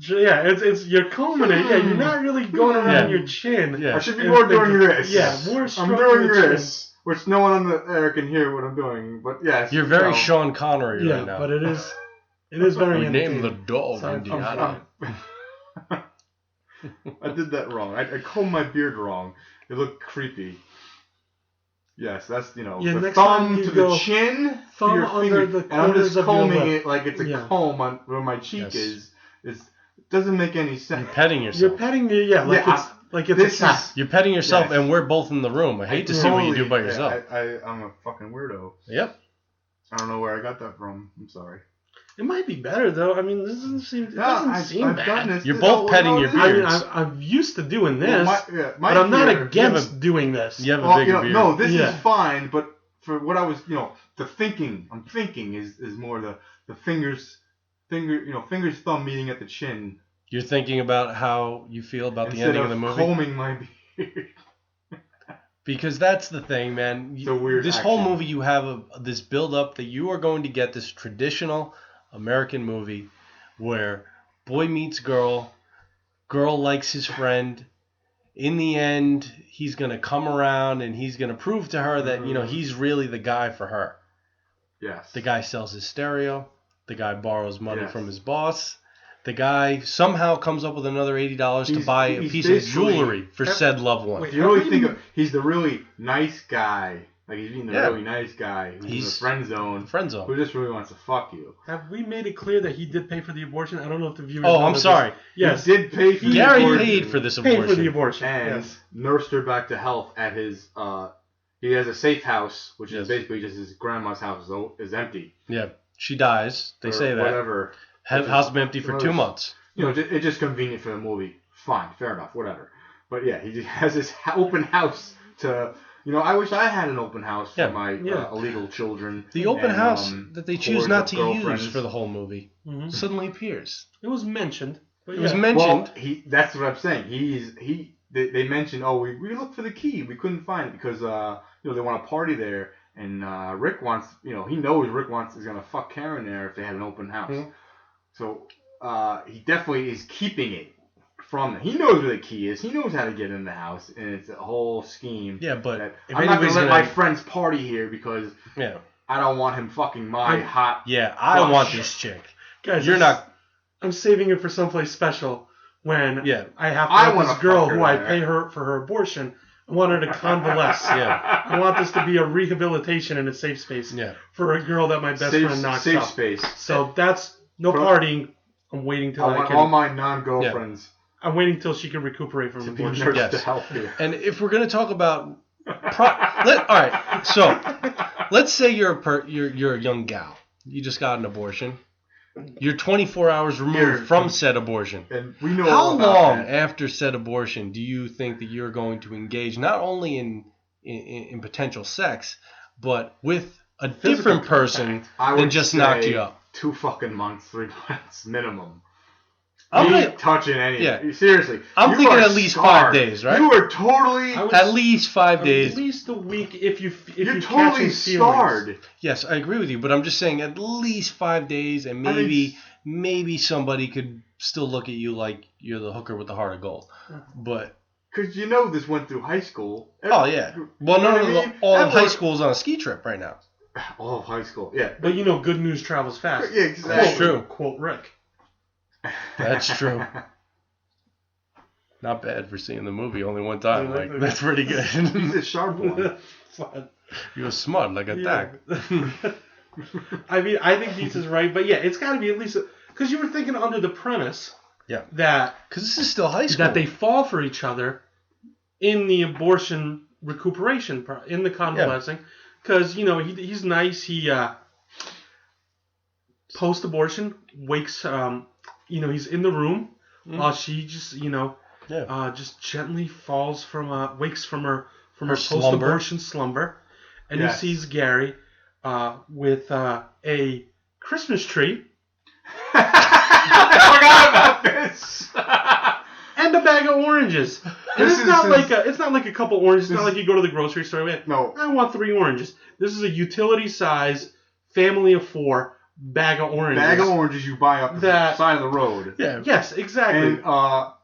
Yeah, it's you're combing it. Yeah, you're not really going around your chin. Yeah. I should be more doing this. Yeah, more. I'm doing this, which no one on the air can hear what I'm doing. But yes, you're very Sean Connery right now. Yeah, but it is very. We named the dog Indiana. I did that wrong. I combed my beard wrong. It looked creepy. Yes, that's the thumb to the chin, thumb your under finger, the and I'm just corners of combing your lip. it like it's a comb on where my cheek is. It doesn't make any sense. You're petting yourself. You're petting me, like it's a cat. You're petting yourself, and we're both in the room. I hate to see what you do by yourself. I'm a fucking weirdo. Yep. I don't know where I got that from. I'm sorry. It might be better though. I mean, this doesn't seem. It doesn't seem bad. Done this. You're both petting your beards. I'm used to doing this, my but I'm not against doing this. You have a bigger beard. No, this is fine. But for what I was, the thinking, I'm thinking is more the fingers, thumb meeting at the chin. You're thinking about how you feel about the ending of the movie. Combing my beard. Because that's the thing, man. It's a weird this whole movie, you have this build-up that you are going to get this traditional American movie where boy meets girl, girl likes his friend. In the end, he's going to come around and he's going to prove to her that, he's really the guy for her. Yes. The guy sells his stereo. The guy borrows money from his boss. The guy somehow comes up with another $80 to buy a piece of jewelry for said loved one. If you really think of, he's the really nice guy. Like he's being the really nice guy who's in the friend zone. Who just really wants to fuck you. Have we made it clear that he did pay for the abortion? I don't know if the viewers. Oh, I'm sorry. Yes, he did pay for the Gary abortion. paid for this abortion. Paid for the abortion and nursed her back to health at his. He has a safe house, which is basically just his grandma's house is empty. Yeah, she dies. They say that. Whatever. House been empty for 2 months. It's just convenient for the movie. Fine, fair enough, whatever. But yeah, he just has this open house to. I wish I had an open house for my illegal children. The open house that they choose not to use for the whole movie suddenly appears. It was mentioned. It was mentioned. Well, that's what I'm saying. They mentioned, we looked for the key. We couldn't find it because they want to party there. And Rick wants, he knows Rick is going to fuck Karen there if they had an open house. Mm-hmm. So he definitely is keeping it from them. He knows where the key is. He knows how to get in the house. And it's a whole scheme. Yeah, but I'm not going to let my friends party here because I don't want him fucking my hot I want this chick. Guys, you're not. I'm saving it for someplace special when I have to have this girl who I pay her for her abortion. I want her to convalesce. I want this to be a rehabilitation in a safe space for a girl that my best friend knocks up. Safe space. So that's no partying. I'm waiting till I want all my non-girlfriends. I'm waiting till she can recuperate from abortion. And if we're going to talk about... all right, so let's say you're a young gal. You just got an abortion. You're 24 hours removed from said abortion. And we know how long after said abortion do you think that you're going to engage not only in in potential sex, but with a different person I than would just knocked say you up. 2 fucking months, 3 months minimum. I'm Me like- touching any. Yeah. Seriously. I'm you thinking are at least scarred. 5 days, right? You are totally. At least 5 days. At least a week if You're you're totally catching feelings. scarred. Yes, I agree with you, but I'm just saying at least 5 days, and maybe somebody could still look at you like you're the hooker with the heart of gold. But Because this went through high school. oh yeah, well You know no, what I mean? all of high Everyone- school is on a ski trip right now. All of high school, yeah. But good news travels fast. Yeah, exactly. That's true. Quote Rick. That's true. Not bad for seeing the movie only one time. Like that's pretty good. He's a sharp one. You're smart like a duck. I mean, I think Heath is right, but yeah, it's got to be at least because you were thinking under the premise that because this is still high school, that they fall for each other in the abortion recuperation in the convalescing, because he's nice. He post abortion wakes. He's in the room while she just just gently falls wakes from her post abortion slumber, and he sees Gary with a Christmas tree. I forgot about this. And a bag of oranges. And it's not like a couple oranges. It's not like you go to the grocery store and no. I want 3 oranges. This is a utility size family of 4 bag of oranges. Bag of oranges you buy up the side of the road. Yeah. Yes, exactly. And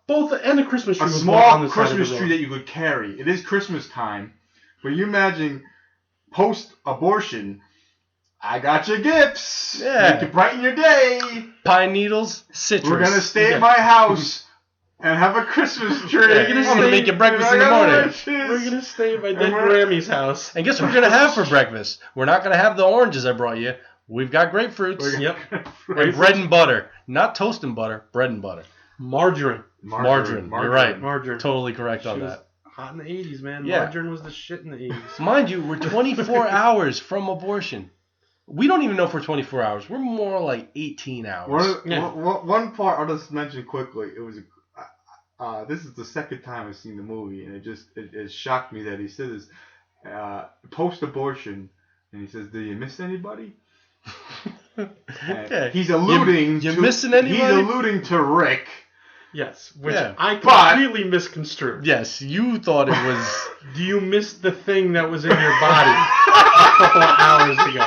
both and a Christmas tree. A was small on the Christmas side of the tree road. that you could carry. It is Christmas time, but you imagine post-abortion. I got your gifts. Yeah. Make it brighten your day. Pine needles, citrus. We're gonna stay at my house and have a Christmas tree. Yeah, I'm gonna make you breakfast in the morning. We're gonna stay at my dead Grammy's house. And guess what we're gonna have for breakfast? We're not gonna have the oranges I brought you. We've got grapefruits. Yep. And bread and butter. Not toast and butter, bread and butter. Margarine. Margarine. You're right. Margarine. Totally correct on that. Hot in the 80s, man. Yeah. Margarine was the shit in the 80s. Mind you, we're 24 hours from abortion. We don't even know if we're 24 hours. We're more like 18 hours. One part I'll just mention quickly. It was this is the second time I've seen the movie, and it shocked me that he says post-abortion, and he says, "Do you miss anybody?" Okay. He's alluding you to missing anybody? He's alluding to Rick. Yes, which Yeah. I completely misconstrued. Yes, you thought it was... Do you miss the thing that was in your body a couple of hours ago?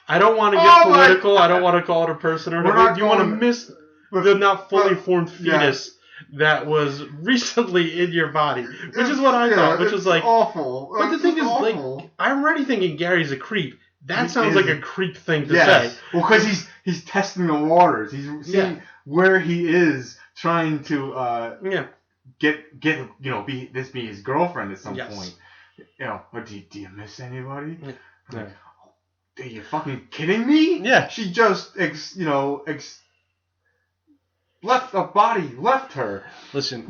I don't want to get political. I don't want to call it a person or whatever. Do you want to miss the not fully formed fetus that was recently in your body? Which is what I thought, which was like... awful. But the thing is, awful. like, I'm already thinking Gary's a creep. That sounds like a creep thing to Yes. say. Well, because he's testing the waters. He's seeing where he is, trying to get be his girlfriend at some point. Or do you miss anybody? Yeah. Like, are you fucking kidding me? Yeah. She just left her. Listen,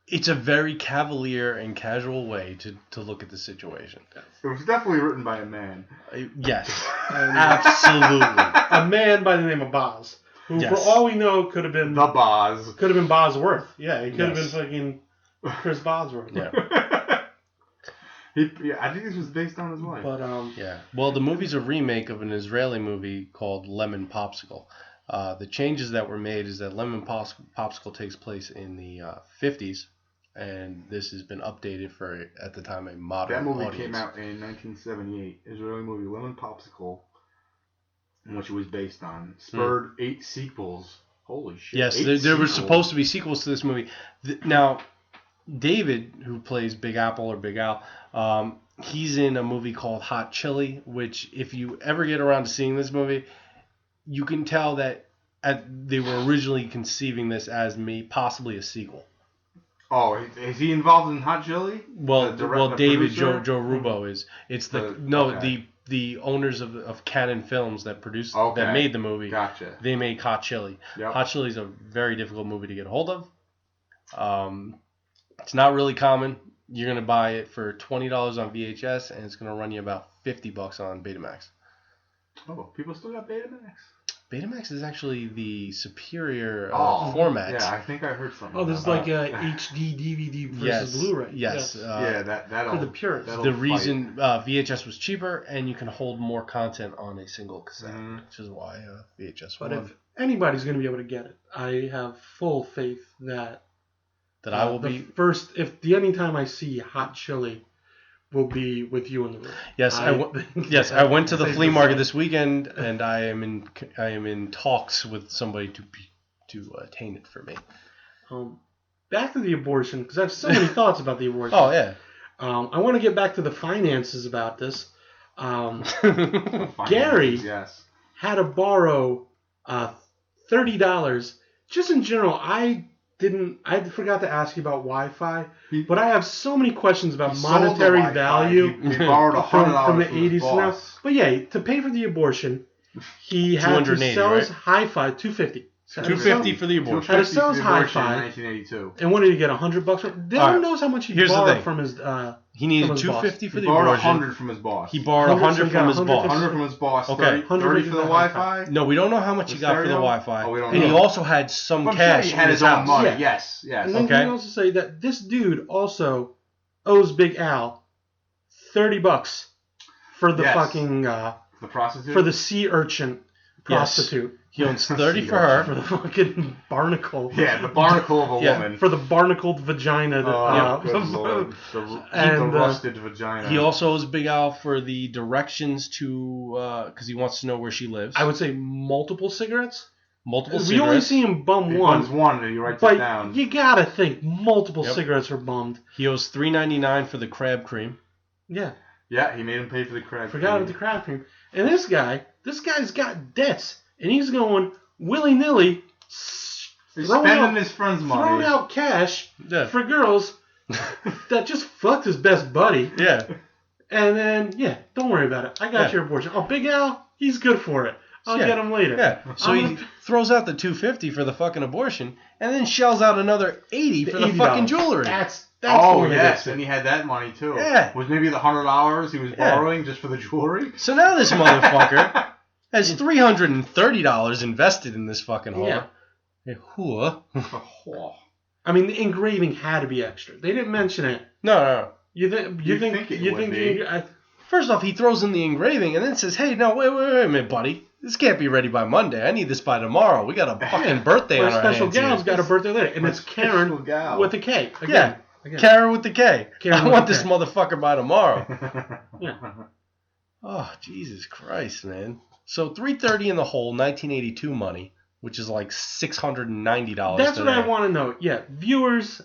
it's a very cavalier and casual way to look at the situation. It was definitely written by a man. Yes, absolutely. A man by the name of Boz, who for all we know could have been the Boz. Could have been Bosworth. Yeah, he could have been fucking Chris Bosworth. Yeah. I think this was based on his wife. But yeah. Well, the movie's a remake of an Israeli movie called Lemon Popsicle. The changes that were made is that Lemon Popsicle takes place in the 50s, and this has been updated for, at the time, a modern audience. That movie came out in 1978. Israeli movie Lemon Popsicle, which it was based on, spurred 8 sequels. Holy shit! Yes, there were supposed to be sequels to this movie. Now, David, who plays Big Apple or Big Al, he's in a movie called Hot Chili, which if you ever get around to seeing this movie, you can tell that they were originally conceiving this as possibly a sequel. Oh, is he involved in Hot Chili? Well, David Joe producer? Rubo is. It's the owners of Canon Films that produced that made the movie. Gotcha. They make Hot Chili. Yep. Hot Chili is a very difficult movie to get hold of. It's not really common. You're gonna buy it for $20 on VHS, and it's gonna run you about $50 on Betamax. Oh, people still got Betamax? Betamax is actually the superior Oh, format. Yeah, I think I heard something. Oh, this is about like a HD DVD versus Yes, Blu-ray. yes. yeah, that'll for the purists. that'll The fight. reason VHS was cheaper, and you can hold more content on a single cassette, Mhm. which is why VHS But won. if anybody's going to be able to get it, I have full faith that I will the be. first. If the anytime I see hot chili, will be with you in the room. Yes, I went to the flea market this weekend, and I am in talks with somebody to attain it for me. Back to the abortion, because I have so many thoughts about the abortion. Oh yeah. I want to get back to the finances about this. Finances, Gary yes. had to borrow $30. Just in general, I forgot to ask you about Wi-Fi, but I have so many questions about He sold the monetary Wi-Fi. value He borrowed $100 from the from his 80s now. boss. But yeah, to pay for the abortion, he had to 280, sell his right? hi-fi, $250. $250 for the abortion. Had to sell his in hi-fi. 1982. And what did he get? $100 from? Dylan All right. knows how much he Here's the borrowed thing. from his. He needed from his boss. $250 for He the borrowed abortion. 100 from his boss. He borrowed 100 from his 100 boss. 100 from his boss. Okay. 30 for the Wi-Fi. No, we don't know how much he The got for the stereo? Wi-Fi. Oh, we don't and he know. also had some I'm cash sure he had in his his own house. money. Yeah. Yes. And then Okay. can we also say that this dude also owes Big Al $30 for the Yes. fucking The prostitute. for the sea urchin Yes. prostitute He owns 30 for her. for the fucking barnacle. Yeah, the barnacle of a Yeah. woman. For the barnacled vagina. That, Oh, good lord. And, The rusted vagina. He also owes Big Al for the directions to, because he wants to know where she lives. I would say multiple cigarettes. Multiple We cigarettes. only see him bum He one. bums one and he writes it But down. you gotta think multiple Yep. cigarettes are bummed. He owes $3.99 for the crab cream. Yeah, Yeah, he made him pay for the crab. forgot cream. about the crab cream. And this guy's got debts, and he's going willy nilly, He's throwing spending out, his friend's throwing money. out cash Yeah. for girls that just fucked his best buddy. Yeah. And then don't worry about it. I got your abortion. Oh, Big Al, he's good for it. I'll Yeah. get him later. Yeah. So he throws out the $250 for the fucking abortion, and then shells out another $80 for the $80. fucking jewelry. That's Oh, the one that yes, gets it. and he had that money too. Yeah. Was maybe the $100 he was Yeah. borrowing just for the jewelry? So now this motherfucker has $330 invested in this fucking whore. Yeah. Hey, whore. I mean, the engraving had to be extra. They didn't mention it. No. You think You'd think it would be. First off, he throws in the engraving and then says, "Hey, no, wait a minute, buddy. This can't be ready by Monday. I need this by tomorrow. We got a fucking birthday Our on our special hands gal's here." got a birthday later, and My it's special Karen gal. with a K. Yeah. Again. Karen with the K. Karen I with want the this K. motherfucker by tomorrow. Yeah. Oh, Jesus Christ, man. So $330 in the hole, 1982 money, which is like $690 That's today. what I want to know. Yeah, viewers,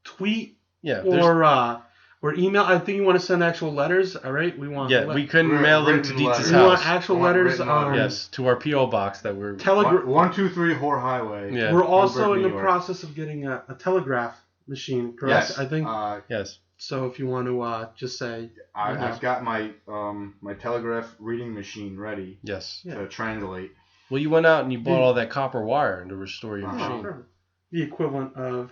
tweet Yeah, there's- or email. I think you want to send actual letters. All right, we want. we couldn't Written mail them to letters. Dietz's We want house. actual We want letters. written letters. Yes, to our P.O. box that we're... Telegraph. 123 Whore Highway. Yeah. We're also Newburgh, in New the York. process of getting a telegraph machine. Correct. Yes. I think Yes. so. If you want to just say. I've got my my telegraph reading machine ready Yes. Yeah. to translate. Well, you went out and you bought all that copper wire to restore your Uh-huh. machine. Sure. The equivalent of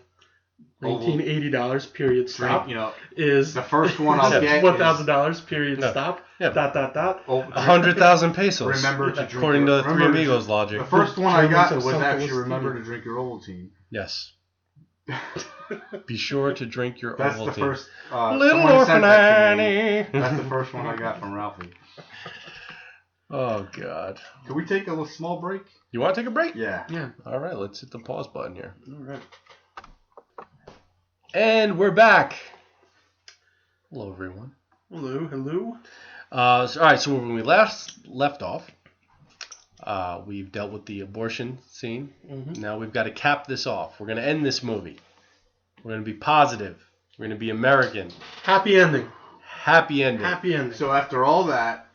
$1980 period stop You know, is the first one I'll get $1,000 period No. stop. Yeah. Dot. Oh, 100,000 pesos. Remember to drink according your, to the Three remember Amigos to, logic. The first one I German got says was something actually was remember Stevie. to drink your Ovaltine. Yes. Be sure to drink your That's the Ovaltine. first. Little someone Orphan sent that to me. Annie. That's the first one I got from Ralphie. Oh, God. Can we take a small break? You want to take a break? Yeah. Yeah. All right, let's hit the pause button here. All right. And we're back. Hello, everyone. Hello. All right, so when we left off, we've dealt with the abortion scene. Mm-hmm. Now we've got to cap this off. We're going to end this movie. We're going to be positive. We're going to be American. Happy ending. Happy ending. Happy ending. So after all that,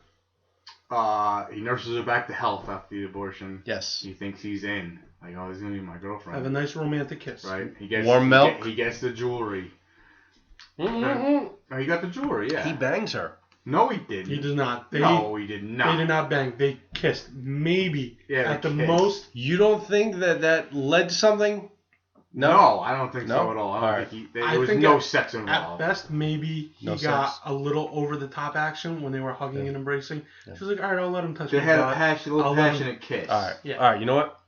he nurses her back to health after the abortion. Yes. He thinks he's in. Like, oh, this is gonna be my girlfriend. Have a nice romantic kiss. Right. He gets Warm milk. He gets the jewelry. Mm-hmm. No, he got the jewelry. Yeah. He bangs her. No, he didn't. He did not. No, he did not. They did not bang. They kissed. Maybe. Yeah, At they the kissed. most. You don't think that led to something? No, I don't think No? so at all. I don't think I there was think no sex At involved. best, maybe he No got sex. a little over the top action when they were hugging and embracing. Yeah. She was like, all right, I'll let him touch They my had butt. a little I'll let him- passionate kiss. All right. Yeah. All right. You know what?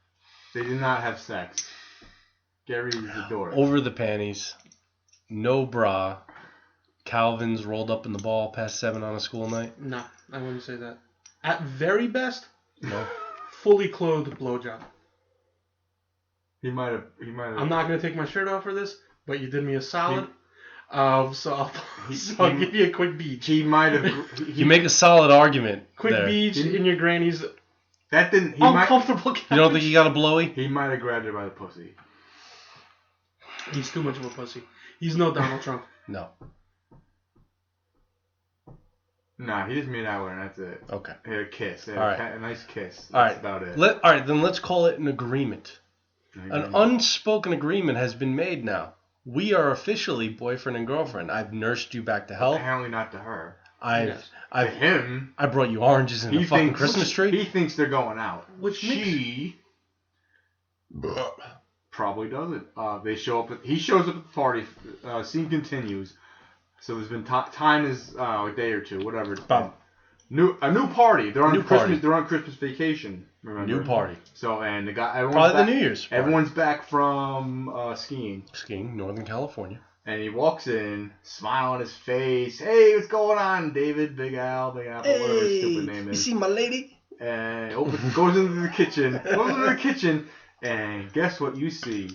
They did not have sex. Gary's the dork. Over the panties, no bra, Calvin's rolled up in the ball past 7 on a school night. No, I wouldn't say that. At very best, No. fully clothed blowjob. He might have. I'm not going to take my shirt off for this, but you did me a solid. So I'll give you a quick beach. He might have. You make a solid argument. Quick there. beach in your granny's That didn't. He might. uncomfortable couch. You don't think you got a blowy? He might have grabbed her by the pussy. He's too much of a pussy. He's no Donald Trump. No. Nah, he just made out with her, and that's it. Okay. They had a kiss. They had All right. a nice kiss. That's All right. about it. All right. Then let's call it an agreement. An unspoken agreement has been made now. We are officially boyfriend and girlfriend. I've nursed you back to health. Apparently not to her. To I've him, I brought you oranges and a fucking Christmas tree. He thinks they're going out. Which she probably doesn't. They show up. He shows up at the party. Scene continues. So there's been time is a day or two, whatever. About A new party. They're on New Christmas. party. They're on Christmas vacation. Remember? new party. So and the guy. Everyone's Probably back, the New Year's party. Everyone's back from skiing. Skiing, Northern California. And he walks in, smile on his face. Hey, what's going on, David? Big Al, Big Apple, whatever his stupid name is. my lady? And goes into the kitchen. And guess what you see?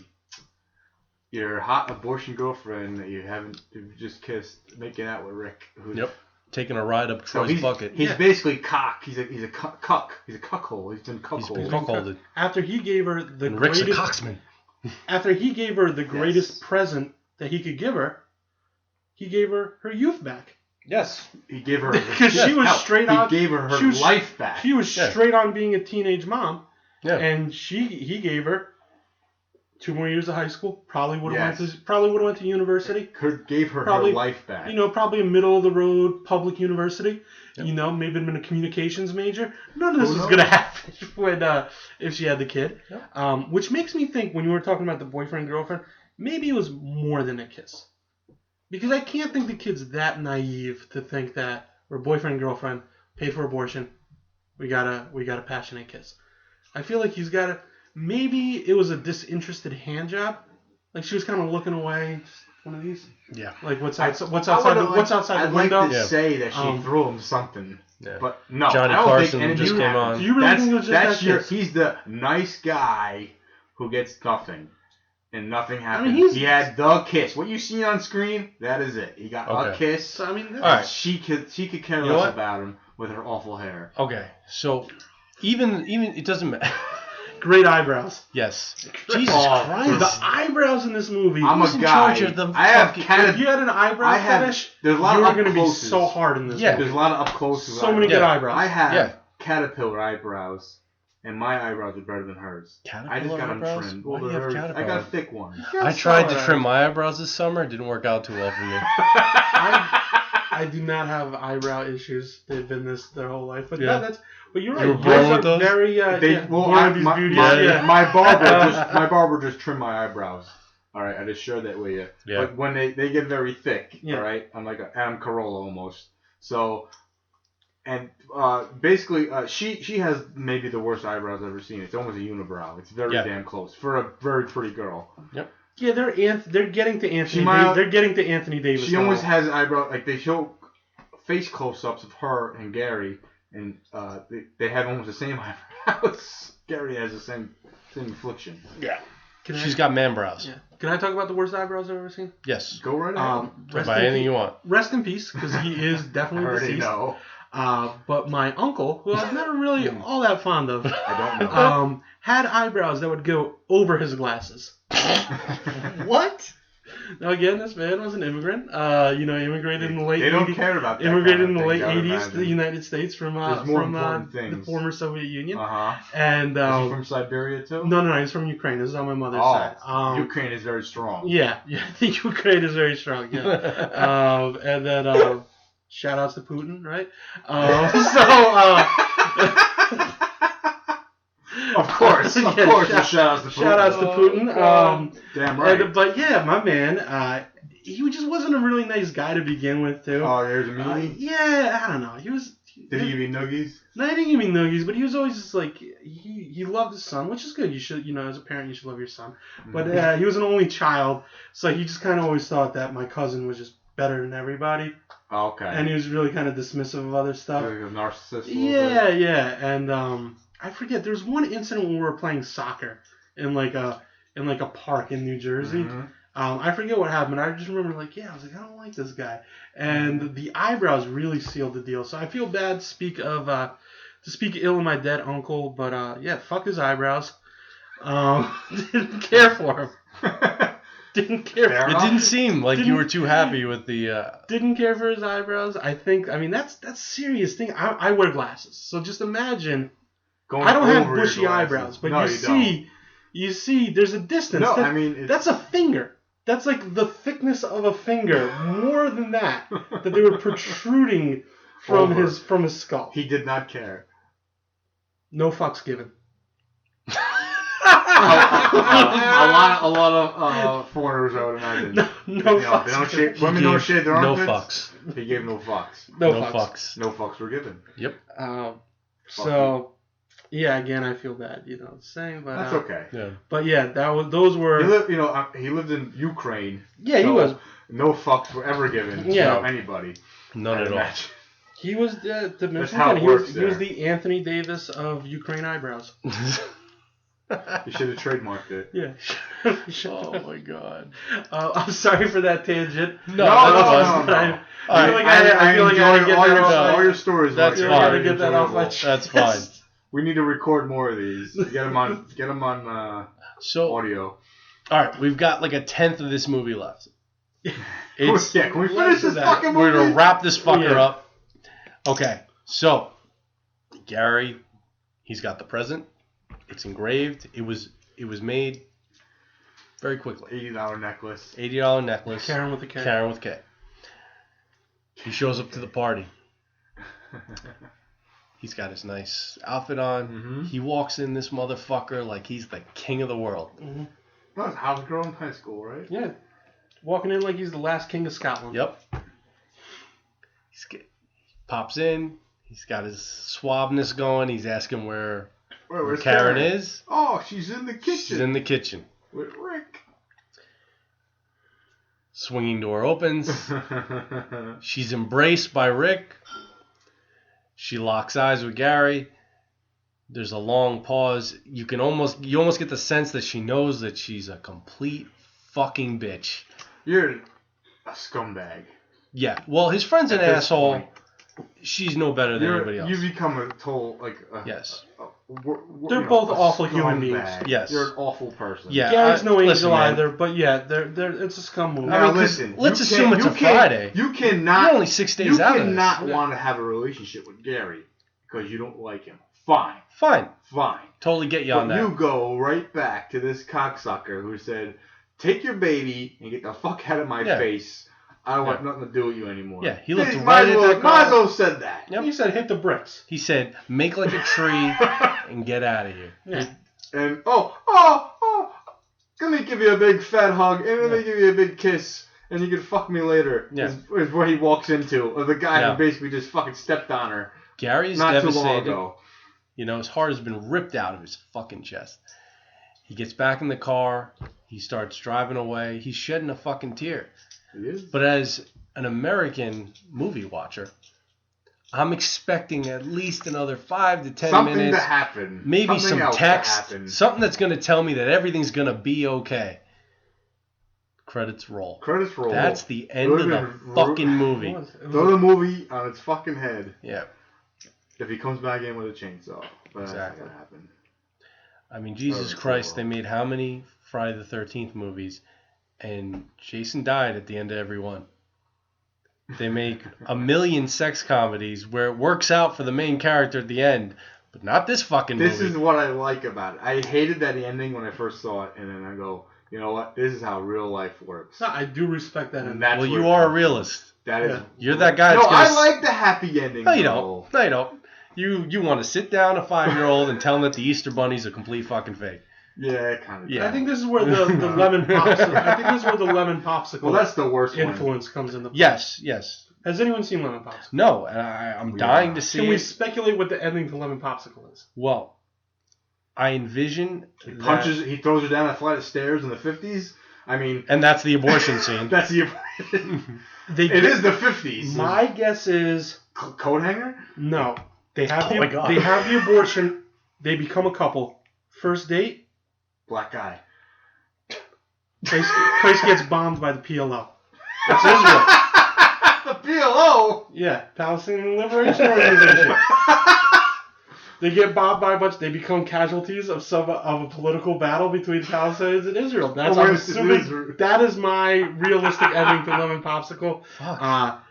Your hot abortion girlfriend that you've just kissed, making out with Rick. Yep. Taking a ride up Troy's bucket. He's basically cock. He's a cuck. He's a cuckhole. He's been He's been cuckolded. cuckolded. After he gave her the And Rick's a greatest, coxman. after he gave her the greatest present that he could give her, he gave her youth back. Yes. He gave her Because she was straight on. He gave her she was- life back. She was straight on being a teenage mom. Yeah. And he gave her 2 more years of high school. Probably would have Yes. went to university. Gave her Probably- her life back. Probably a middle of the road public university. Yep. Maybe been a communications major. None of this Who is knows? gonna happen when if she had the kid. Yep. Which makes me think when you were talking about the boyfriend girlfriend, maybe it was more than a kiss. Because I can't think the kid's that naive to think that we're boyfriend girlfriend, paid for abortion, we got a passionate kiss. I feel like he's got a maybe it was a disinterested hand job. Like she was kind of looking away. Just one of these. Yeah. Like what's I- outside I'd the window? like to say that she Um, through him something. Yeah. But no, Johnny I don't Carson think just anything came on. happened. Do you really think it was just that's that kiss? he's the nice guy who gets nothing. And nothing happened. he's- He had the kiss. What you see on screen, that is it. He got a Okay. kiss. So I mean, All right. She could care You know less what? about him with her awful hair. Okay. So even it doesn't matter. great eyebrows. Yes. Jesus Oh, Christ. The eyebrows in this movie. I'm Who's a in guy. charge of the I have fucking- If you had an eyebrow I have- fetish, there's a lot of you're up going to be closes. so hard in this Yeah. movie. There's a lot of up close. So many good Yeah. eyebrows. I have Yeah. caterpillar eyebrows, and my eyebrows are better than hers. I just Caterpillar got them eyebrows? trimmed. Why do you They're have very- I caterpillar? got thick ones. I tried to trim my eyebrows this summer. It didn't work out too well for me. I do not have eyebrow issues. They've been this their whole life. But Yeah. but you're You right. were born Yours with are those? very born with these beauties. My barber just trimmed my eyebrows. All right, I just shared that with you. Yeah. But when they get very thick, Yeah. all right, I'm like Adam Carolla almost. So, and basically, she has maybe the worst eyebrows I've ever seen. It's almost a unibrow. It's very Yeah. damn close for a very pretty girl. Yeah, they're getting to Anthony. might- They're getting to Anthony Davis. She almost level. has eyebrow like they show face close-ups of her and Gary, and they have almost the same eyebrows. Gary has the same affliction. Yeah. Can I- She's got man brows. Yeah. Can I talk about the worst eyebrows I've ever seen? Yes. Go right ahead. Talk about anything you want. Rest in peace, because he is I definitely already deceased. know. But my uncle, who I was never really all that fond of, I don't know. had eyebrows that would go over his glasses. What? Now again, this man was an immigrant. Immigrated in the late They don't 80s. care about that. Immigrated kind in of the late thing, I would 80s to imagine. the United States from There's more from important the things. former Soviet Union. Uh-huh. And Is he from Siberia too? no, he's from Ukraine. This is on my mother's Oh, side. Ukraine is very strong. Yeah, I think Ukraine is very strong. Yeah. And then shout outs to Putin, right? Of course. Of course. Shout outs to Putin. Shout outs to Putin. Damn right. But yeah, my man, he just wasn't a really nice guy to begin with, too. Oh, there's a meanie? Yeah, I don't know. Did he give you noogies? No, he didn't give me noogies, but he was always just like, he loved his son, which is good. You should, as a parent, you should love your son. But he was an only child, so he just kind of always thought that my cousin was just better than everybody. Okay. And he was really kind of dismissive of other stuff. Like a narcissist. Yeah. And I forget, there was one incident when we were playing soccer in like a park in New Jersey. Mm-hmm. I forget what happened. I just remember I was like, I don't like this guy. And the eyebrows really sealed the deal. So I feel bad to speak ill of my dead uncle, but fuck his eyebrows. Didn't care for him. Didn't care. It didn't seem like you were too happy with the. Didn't care for his eyebrows. That's a serious thing. I wear glasses, so just imagine. I don't have bushy eyebrows, but you see, there's a distance. No, that's a finger. That's like the thickness of a finger, more than that they were protruding from his skull. He did not care. No fucks given. a lot of foreigners, I would imagine. No fucks. They don't shave. Women don't shave their armpits. No fucks. He gave no fucks. No fucks. No fucks were given. Yep. So, yeah, again, I feel bad, saying, but that's okay. Yeah. But yeah, those were. He lived in Ukraine. Yeah, he was. No fucks were ever given to anybody. None at all. He was the how it works he was the Anthony Davis of Ukraine eyebrows. You should have trademarked it. Yeah. Oh my god. I'm sorry for that tangent. No. I feel like I gotta get that off. All your stories. That's fine. fine. I gotta get that off my chest. That's fine. We need to record more of these. Get them on audio. All right, we've got like a tenth of this movie left. Can we finish this fucking movie? We're gonna wrap this fucker up. Okay, so Gary, he's got the present. It's engraved. It was made very quickly. $80 necklace. $80 necklace. Karen with a K. Karen with K. He shows up to the party. He's got his nice outfit on. Mm-hmm. He walks in this motherfucker like he's the king of the world. Mm-hmm. That was house girl in high school, right? Yeah. Walking in like he's the last king of Scotland. Yep. He pops in. He's got his suaveness going. He's asking where Karen is. Oh, she's in the kitchen. She's in the kitchen. With Rick. Swinging door opens. She's embraced by Rick. She locks eyes with Gary. There's a long pause. You almost get the sense that she knows that she's a complete fucking bitch. You're a scumbag. Yeah. Well, his friend's an asshole. Point. She's no better than anybody else. You become a total yes. They're both awful human beings. Yes. You're an awful person. Yeah. Gary's no angel either, but yeah, it's a scum movie. Now listen. Let's assume it's a Friday. You cannot. You're only 6 days out of this. You cannot want to have a relationship with Gary because you don't like him. Fine. Totally get you on that. You go right back to this cocksucker who said, "Take your baby and get the fuck out of my face. I don't want nothing to do with you anymore." Yeah, he looked right at that might as well said that. Yep. He said, "Hit the bricks." He said, "Make like a tree and get out of here." Yeah. And let me give you a big fat hug and let me give you a big kiss and you can fuck me later. Yeah. Is what he walks into. Or the guy who basically just fucking stepped on her. Gary's not devastated. Too long ago. His heart has been ripped out of his fucking chest. He gets back in the car. He starts driving away. He's shedding a fucking tear. He is. But as an American movie watcher, I'm expecting at least another 5 to 10 something minutes. To happen. Maybe some text. Something that's going to tell me that everything's going to be okay. Credits roll. That's the end of the fucking movie. Throw the movie on its fucking head. Yeah. If he comes back in with a chainsaw. But exactly. That's not going to happen. I mean, Jesus Christ, they made how many Friday the 13th movies? And Jason died at the end of every one. They make a million sex comedies where it works out for the main character at the end, but not this fucking movie. This is what I like about it. I hated that ending when I first saw it, and then I go, you know what? This is how real life works. No, I do respect that. Well, you are a realist. That is. You're that guy. No, I like the happy ending. No, you don't. You want to sit down a 5-year-old and tell him that the Easter Bunny's a complete fucking fake. Yeah, kind of. Yeah. I think this is where the lemon popsicle. I think this is where the lemon popsicle. Well, that's the worst influence comes into play. Yes. Has anyone seen lemon popsicle? No, and I'm dying to see Can we it. speculate what the ending to lemon popsicle is? Well, I envision He throws her down a flight of stairs in the 50s. I mean, and that's the abortion scene. that's the. It is the 50s. My guess is coat hanger. no. They have Oh my God. They have the abortion. They become a couple. First date. Black guy. Place gets bombed by the PLO. That's Israel. The PLO. Yeah, Palestinian Liberation Organization. They get bombed by a bunch. They become casualties of a political battle between Palestinians and Israel. That's I'm assuming. That is my realistic ending to Lemon Popsicle. Fuck.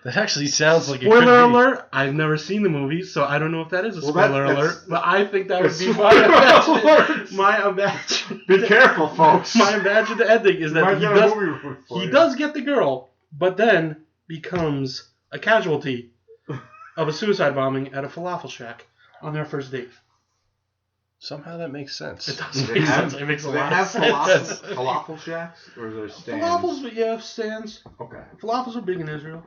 That actually sounds like spoiler it could be. alert. I've never seen the movie, so I don't know if that is a spoiler alert. But I think that would be my imagine. Be careful, folks. My imagined ending is that he does get the girl, but then becomes a casualty of a suicide bombing at a falafel shack on their first date. Somehow that makes sense. It does make sense. It makes a lot of sense. Falafel shacks? Or is there stands? Falafels, yeah, stands. Okay. Falafels are big in Israel.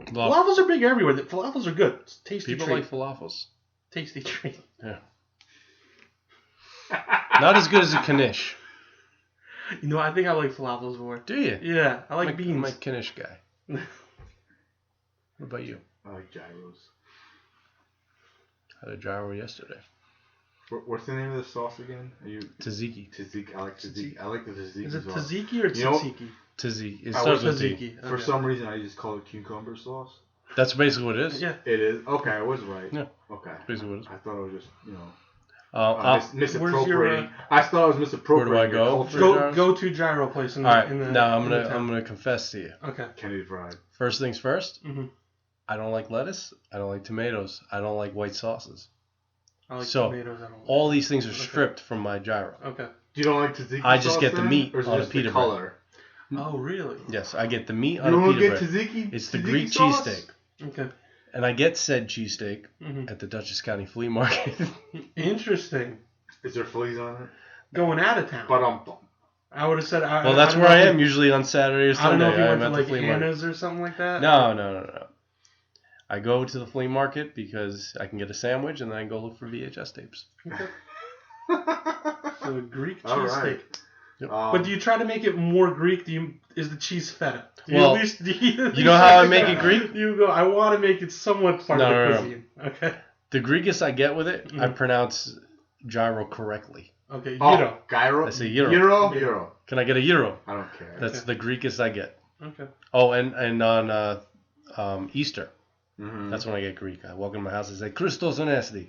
Falafels are big everywhere. Falafels are good. It's a tasty People treat. like falafels. Tasty treat. Yeah. Not as good as a knish. You know, I think I like falafels more. Do you? Yeah, I like beans. I'm a knish guy. What about you? I like gyros. Had a gyro yesterday. What's the name of the sauce again? Tzatziki. Tzatziki. I like tzatziki. I like the tzatziki Is it sauce. tzatziki or tzatziki? Tzatziki. It I starts was with T. tzatziki. For some reason, I just call it cucumber sauce. That's basically what it is. Yeah. It is? Okay, I was right. Yeah. Okay. Basically what it is. I thought it was just, Where's your, misappropriating. I thought I was misappropriating. Where do I go? your culture. Go to gyro place in All right. in the Now I'm in the town. gonna confess to you. Okay. Kennedy Fried. First things first. Mm-hmm. I don't like lettuce. I don't like tomatoes. I don't like white sauces. I like So, tomatoes. I don't like all these things are stripped from my gyro. Okay. You don't like tzatziki I just sauce get the then? meat or is it on a just pita the bread. color? Oh, really? Yes, I get the meat You on a don't pita get bread. tzatziki? It's the tzatziki Greek sauce? cheesesteak. Okay. And I get said cheesesteak Mm-hmm. at the Dutchess County Flea Market. Interesting. Is there fleas on it? Going out of town. But I would have said. Well, that's where I am usually on Saturday or I don't Sunday. know if you I'm went to at the like flea market. Anna's or something like that. No. I go to the flea market because I can get a sandwich and then I go look for VHS tapes. Okay. So a Greek All cheesesteak. Yep. But do you try to make it more Greek? Is the cheese feta? Do you Well, at least, do you know how I make it Greek? You go, I want to make it somewhat part of the cuisine. Okay. The Greekest I get with it, I pronounce gyro correctly. Okay, gyro? I say gyro. Gyro. Can I get a gyro? I don't care. That's the Greekest I get. Okay. Oh, and on Easter, Mm-hmm. that's when I get Greek. I walk in my house and say, Christos anesti.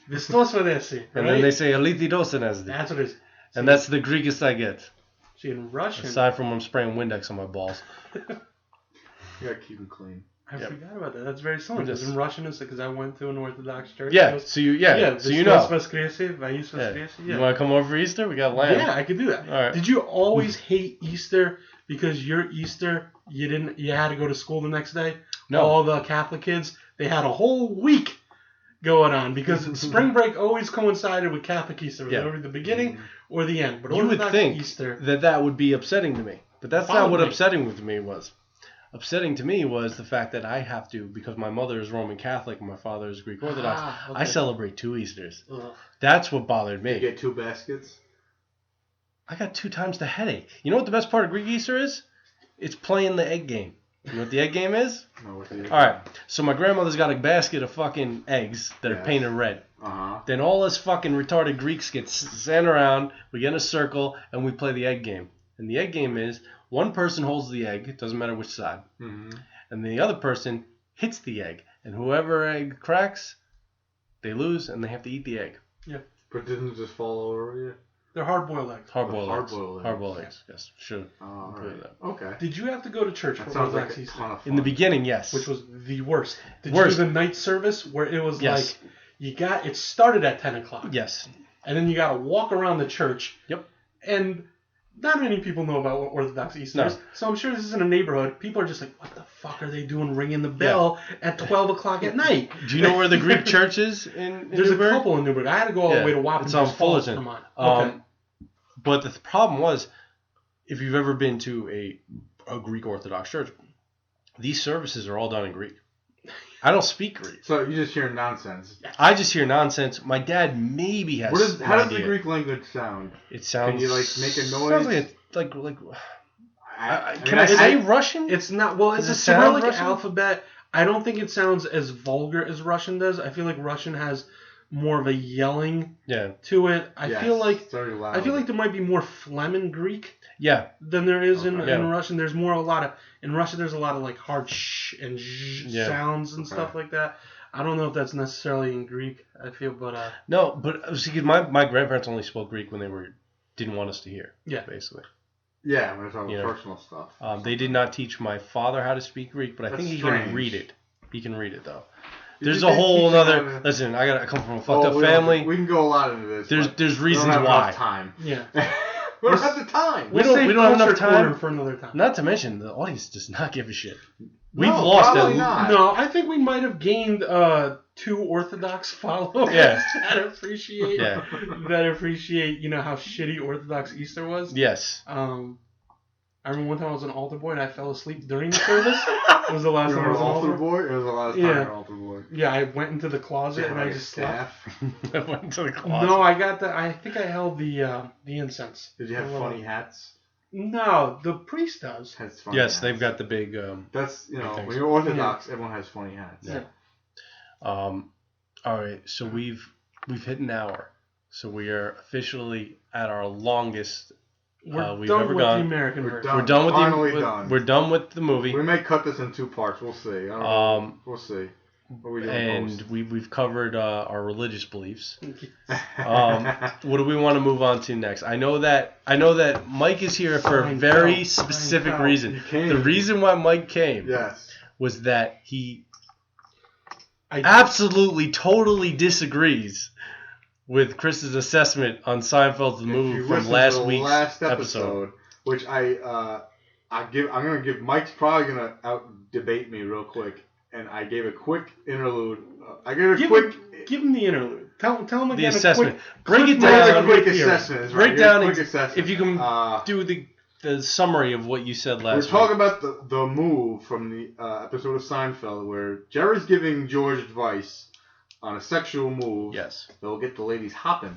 Vistos Vedesi, right? And then they say, Elitidos anesti. That's what it is. And that's the Greekest I get. See, in Russian, Aside from when I'm spraying Windex on my balls. You gotta keep them clean. I forgot about that. That's very similar. Yes. Because in Russian, it's because I went to an Orthodox church. Yeah, so you know. Yeah. You want to come over for Easter? We got lamb. Yeah, I could do that. All right. Did you always hate Easter because your Easter you had to go to school the next day? No. All the Catholic kids, they had a whole week going on because spring break always coincided with Catholic Easter. Yeah. Either the beginning or the end. But You would Orthodox think Easter, that would be upsetting to me. But that's not what Probably. upsetting to me was. Upsetting to me was the fact that I have to, because my mother is Roman Catholic and my father is Greek Orthodox, okay. I celebrate 2 Easters. Ugh. That's what bothered me. You get 2 baskets? I got 2 times the headache. You know what the best part of Greek Easter is? It's playing the egg game. You know what the egg game is? No, what's the All right. So my grandmother's got a basket of fucking eggs that are painted red. Uh-huh. Then all us fucking retarded Greeks get sent around, we get in a circle, and we play the egg game. And the egg game is one person holds the egg, it doesn't matter which side, and the other person hits the egg. And whoever egg cracks, they lose, and they have to eat the egg. Yeah. But didn't it just fall over you? They're hard-boiled eggs. Hard-boiled eggs. Hard-boiled eggs. Hard-boiled eggs, yes. Sure. Oh, Include right. that. Okay. Did you have to go to church That for sounds like Orthodox a Easter? ton of fun. In the beginning, yes. Which was the worst. Did Worst. you do the night service where it was Yes. like it started at 10 o'clock. Yes. And then you got to walk around the church. Yep. And not many people know about what Orthodox Easter is. So I'm sure this is in a neighborhood. People are just like, what the fuck are they doing ringing the bell at 12 o'clock at night? Do you know where the Greek church is in There's Newburgh? a couple in Newburgh. I had to go all the way to Wappingers It's on Falls. Fullerton. Come on. Okay. But the problem was, if you've ever been to a Greek Orthodox church, these services are all done in Greek. I don't speak Greek. So you just hear nonsense. I just hear nonsense. My dad maybe has How does the Greek language sound? It sounds... Can you, like, make a noise? Sounds like Can I say Russian? It's not... Well, it's a Cyrillic alphabet. I don't think it sounds as vulgar as Russian does. I feel like Russian has more of a yelling to it. I feel like there might be more phlegm in Greek than there is in Russian. There's more in Russian there's a lot of like hard sh and zh sounds and stuff like that. I don't know if that's necessarily in Greek. I feel, but no, but see, my grandparents only spoke Greek when they didn't want us to hear. Yeah, basically. Yeah, when it's all personal stuff. They did not teach my father how to speak Greek, but I think he can read it. He can read it though. There's a whole other. Listen, I come from a fucked up family. We can go a lot into this. There's reasons why. We don't have enough time. Yeah. We don't have the time. We don't have enough time for another time. Not to mention the audience does not give a shit. We've lost it. No, I think we might have gained 2 Orthodox followers that appreciate how shitty Orthodox Easter was. Yes. I remember one time I was an altar boy and I fell asleep during the service. It was the last time I was an altar boy. It was the last time an altar boy. Yeah, I went into the closet and I just slept. I went into the closet. No, I think I held the incense. Did you have funny hats? No, the priest does. Has funny yes, hats. They've got the big. That's when you're Orthodox, everyone has funny hats. Yeah. All right, so we've hit an hour, so we are officially at our longest. We're done with the American version. We're done with done. We're done with the movie. We may cut this in 2 parts. We'll see. We'll see. What are we doing and we've covered our religious beliefs. What do we want to move on to next? I know that Mike is here for a very specific reason. The reason why Mike came was that he absolutely, totally disagrees with Chris's assessment on Seinfeld's The Move from last week's episode. Which I'm gonna give. Mike's probably gonna out debate me real quick, and I gave a quick interlude. Give him the interlude. Tell him again. The assessment. Break it down. Quick assessment. Break down. If you can do the summary of what you said last week. We're talking about the Move from the episode of Seinfeld where Jerry's giving George advice on a sexual move that will get the ladies hopping.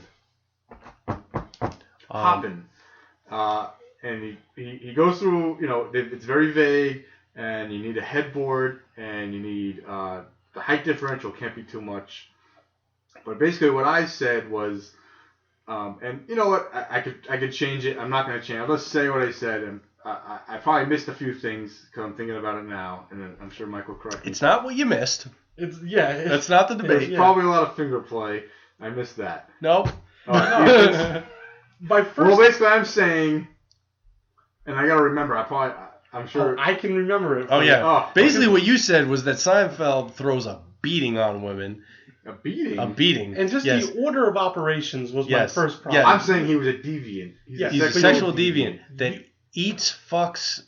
And he goes through, it's very vague, and you need a headboard, and you need the height differential can't be too much. But basically what I said was, and you know what, I could change it. I'm not going to change it. I'll just say what I said, and I probably missed a few things because I'm thinking about it now, and I'm sure Mike will correct me. It's not what you missed. That's not the debate. It's probably a lot of finger play. I missed that. Nope. Well, basically, I'm saying, and I gotta remember. I'm sure. I can remember it. Oh yeah. Basically, what you said was that Seinfeld throws a beating on women. A beating. A beating. And just the order of operations was my first problem. I'm saying he was a deviant. He's a sexual deviant that eats, fucks,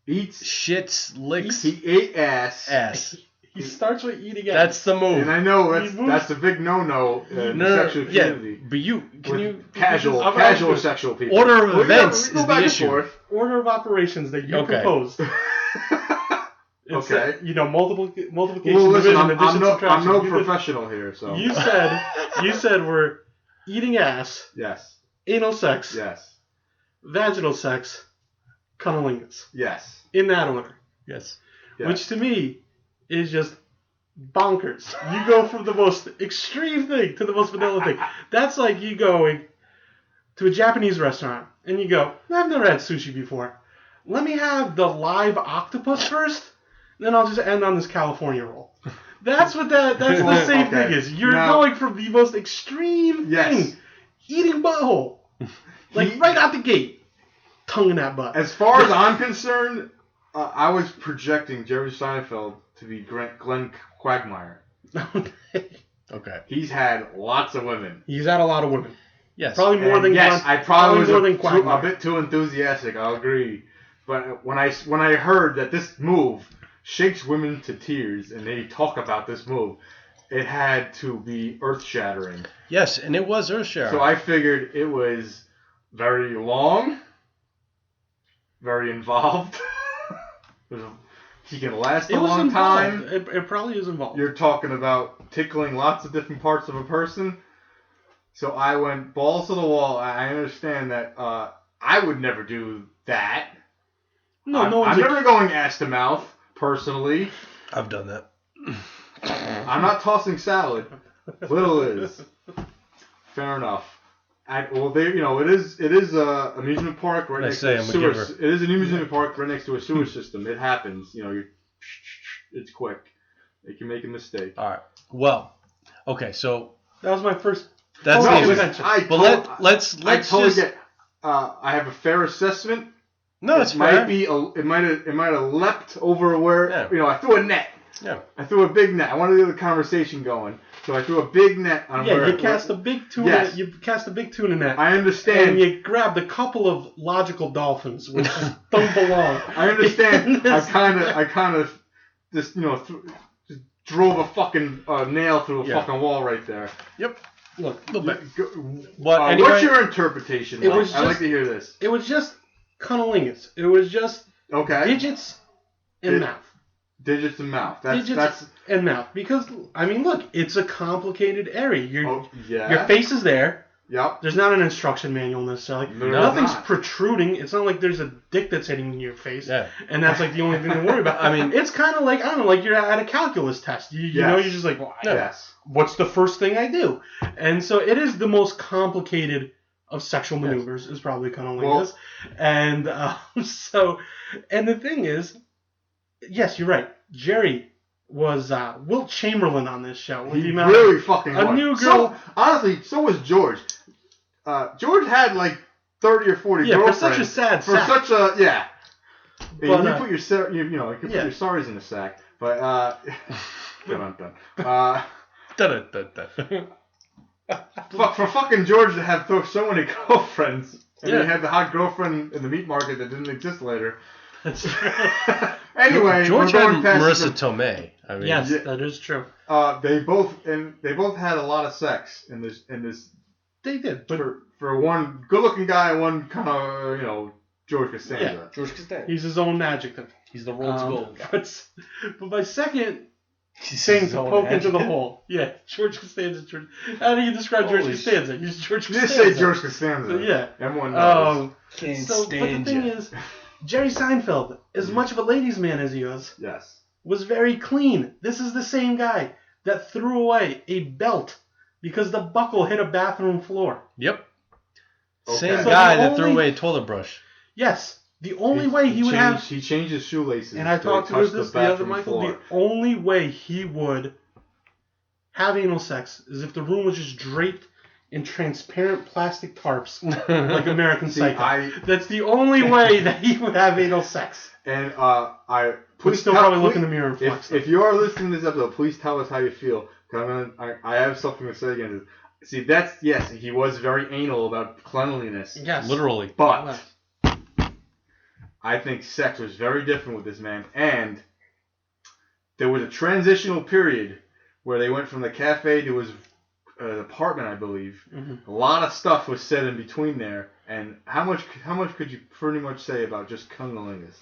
shits, licks. He ate ass. He starts with eating ass. That's the move. And I know that's a big no-no in the sexual community. But casual sexual people. Order of events is the issue. Order of operations that you proposed. Okay. Multiplication, well, listen, division, addition, subtraction. I'm no professional here, so. You said we're eating ass. Yes. Anal sex. Yes. Vaginal sex. Cunnilingus. Yes. In that order. Yes. Which to me is just bonkers. You go from the most extreme thing to the most vanilla thing. That's like you going to a Japanese restaurant and you go, I've never had sushi before. Let me have the live octopus first, then I'll just end on this California roll. That's the same thing is. You're going from the most extreme thing, eating butthole, right out the gate, tongue in that butt. As far as I'm concerned, I was projecting Jerry Seinfeld to be Glenn Quagmire. Okay. He's had lots of women. He's had a lot of women. Yes. Probably more than yes, I probably was more than a Quagmire. bit too enthusiastic. I'll agree. But when I heard that this move shakes women to tears, and they talk about this move, it had to be earth-shattering. Yes, and it was earth-shattering. So I figured it was very long, very involved. He can last a long time. It probably is involved. You're talking about tickling lots of different parts of a person. So I went balls to the wall. I understand that I would never do that. No, I'm never going ass to mouth, personally. I've done that. I'm not tossing salad. Little is. Fair enough. It is a amusement park right next to a sewer. It is an amusement park right next to a sewer system. It happens. It's quick. You can make a mistake. All right. Well, okay. So that was my first. That's I totally get. I have a fair assessment. No, it's fair. It might have leapt over where I threw a net. Yeah. I threw a big net. I wanted to get the conversation going, so I threw a big net on you cast a big tuna. Yes. You cast a big tuna net. I understand. And you grabbed a couple of logical dolphins, which don't belong. I understand. I kind of just just drove a fucking nail through a fucking wall right there. Yep. Look, a little bit. Anyway, what's your interpretation? I'd like to hear this. It was just cunnilingus. It was just digits and mouth. Digits and mouth. That's and mouth. Because look, it's a complicated area. Your face is there. Yep. There's not an instruction manual necessarily. Nothing's protruding. It's not like there's a dick that's hitting your face. Yeah. And that's like the only thing to worry about. It's kind of like, I don't know, like you're at a calculus test. You know, you're just like, well, what's the first thing I do? And so it is the most complicated of sexual maneuvers is probably cunnilingus. And and the thing is, yes, you're right. Jerry was Wilt Chamberlain on this show. He really fucking was. A new girl. So, honestly, so was George. George had like 30 or 40 girlfriends. For such a sad sack. Such a, yeah. But, you put your, you can put your sorries in a sack. But, dun. For fucking George to have so many girlfriends, and he had the hot girlfriend in the meat market that didn't exist later. That's true. Anyway, George had Marissa Tomei. Yes, that is true. They both had a lot of sex in this. They did, but for one good-looking guy, and one kind of George Costanza. Yeah, George Costanza. He's his own adjective. He's the Rhodes Gold guy. But my second thing to poke into the hole. Yeah, George Costanza. How do you describe George Costanza? He's George Costanza. Just say George Costanza. Yeah. Everyone knows. But the thing is, Jerry Seinfeld, as much of a ladies' man as he was, was very clean. This is the same guy that threw away a belt because the buckle hit a bathroom floor. Yep. Okay. Same guy that threw away a toilet brush. Yes. The only way he would have... He changed his shoelaces. And I talked to this the other Michael. The only way he would have anal sex is if the room was just draped in transparent plastic tarps, like American Psycho. That's the only way that he would have anal sex. And please still probably look in the mirror and flex. If you are listening to this episode, please tell us how you feel. I have something to say against it. See, he was very anal about cleanliness. Yes, literally. But I think sex was very different with this man, and there was a transitional period where they went from the cafe to his apartment, I believe. Mm-hmm. A lot of stuff was said in between there, and how much could you pretty much say about just cunnilingus?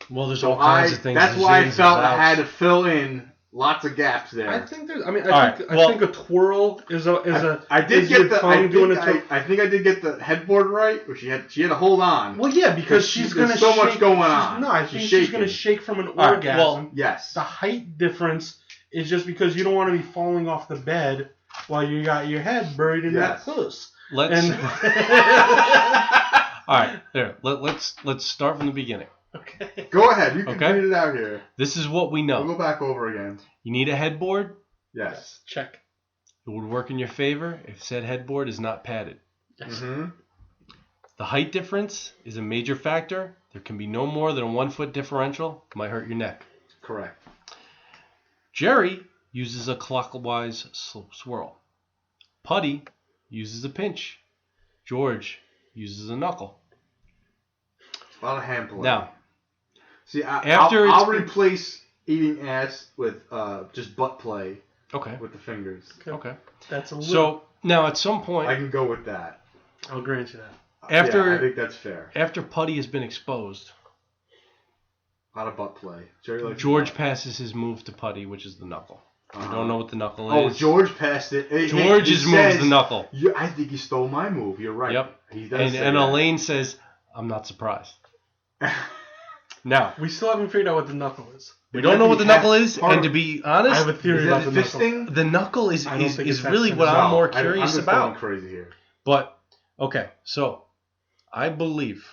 Well, there's all kinds of things. That's why I felt I had to fill in lots of gaps there. I think there's. I think a twirl is a. I think I did get the headboard right, where she had to hold on. Well, yeah, because she's gonna. There's so much going on. No, I think she's gonna shake from an orgasm. Well, yes. The height difference is just because you don't want to be falling off the bed while you got your head buried in that puss. All right, there. Let's start from the beginning. Okay. Go ahead. You can read it out here. This is what we know. We'll go back over again. You need a headboard? Yes. Check. It would work in your favor if said headboard is not padded. Yes. Mm-hmm. The height difference is a major factor. There can be no more than a 1 foot differential. It might hurt your neck. Correct. Jerry uses a clockwise swirl. Putty uses a pinch. George uses a knuckle. A lot of hand play. Now, see, after I'll replace eating ass with just butt play. Okay. With the fingers. Okay. That's a little. So now at some point, I can go with that. I'll grant you that. I think that's fair. After Putty has been exposed, a lot of butt play. Jerry George passes his move to Putty, which is the knuckle. I don't know what the knuckle is. Oh, George passed it. George's move is the knuckle. I think you stole my move. You're right. Yep. He does and Elaine says, "I'm not surprised." Now we still haven't figured out what the knuckle is. We don't know what the knuckle is, and to be honest, I have a theory about the knuckle. Fisting? The knuckle is really what I'm more curious about. I'm crazy here. But okay, so I believe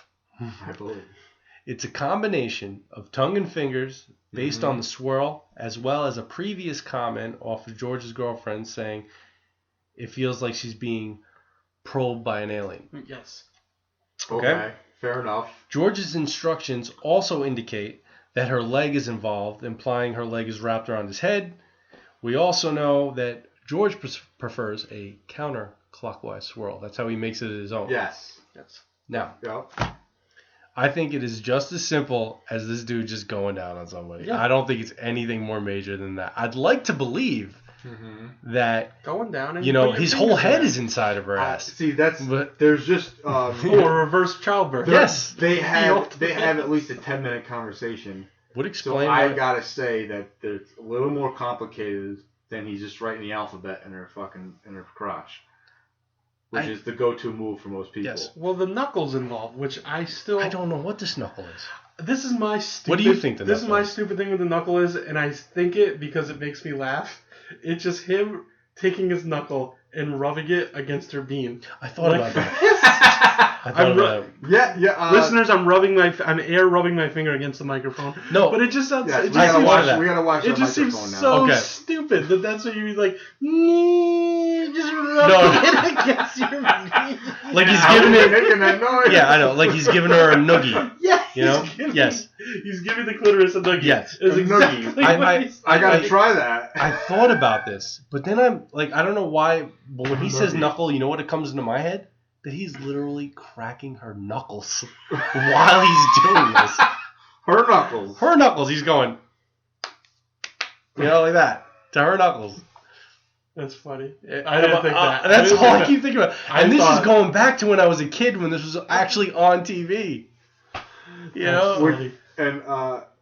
it's a combination of tongue and fingers based on the swirl, as well as a previous comment off of George's girlfriend saying it feels like she's being probed by an alien. Yes. Okay, fair enough. George's instructions also indicate that her leg is involved, implying her leg is wrapped around his head. We also know that George prefers a counterclockwise swirl. That's how he makes it his own. Yes. Now, Yep. I think it is just as simple as this dude just going down on somebody. Yeah. I don't think it's anything more major than that. I'd like to believe that going down, and his whole head is inside of her ass. See, there's just or reverse childbirth. Yes, they have at least a 10-minute conversation. Would explain. So I gotta say that it's a little more complicated than he's just writing the alphabet in her crotch, which is the go-to move for most people. Yes. Well, the knuckle's involved, which I don't know what this knuckle is. This is my stupid. What do you think the knuckle is? This is my stupid thing with the knuckle is, and I think it because it makes me laugh. It's just him taking his knuckle and rubbing it against her bean. I thought about that. I thought about that. Yeah. Listeners, I'm air rubbing my finger against the microphone. No, but it just sounds. Yes, we gotta watch. It just seems so stupid that's what you'd be like. Just rubbing it against your bean. Like he's giving it. Making that noise. Yeah, I know. Like he's giving her a noogie. Yeah. You know. Yes. He's giving the clitoris a noogie. Yes. It's exactly I gotta try that. I thought about this, but then I'm like, I don't know why, but when he says knuckle, you know what it comes into my head? That he's literally cracking her knuckles while he's doing this. Her knuckles. Her knuckles. He's going, like that to her knuckles. That's funny. I didn't think that. That's all I keep thinking about. And this is going back to when I was a kid, when this was actually on TV. You know?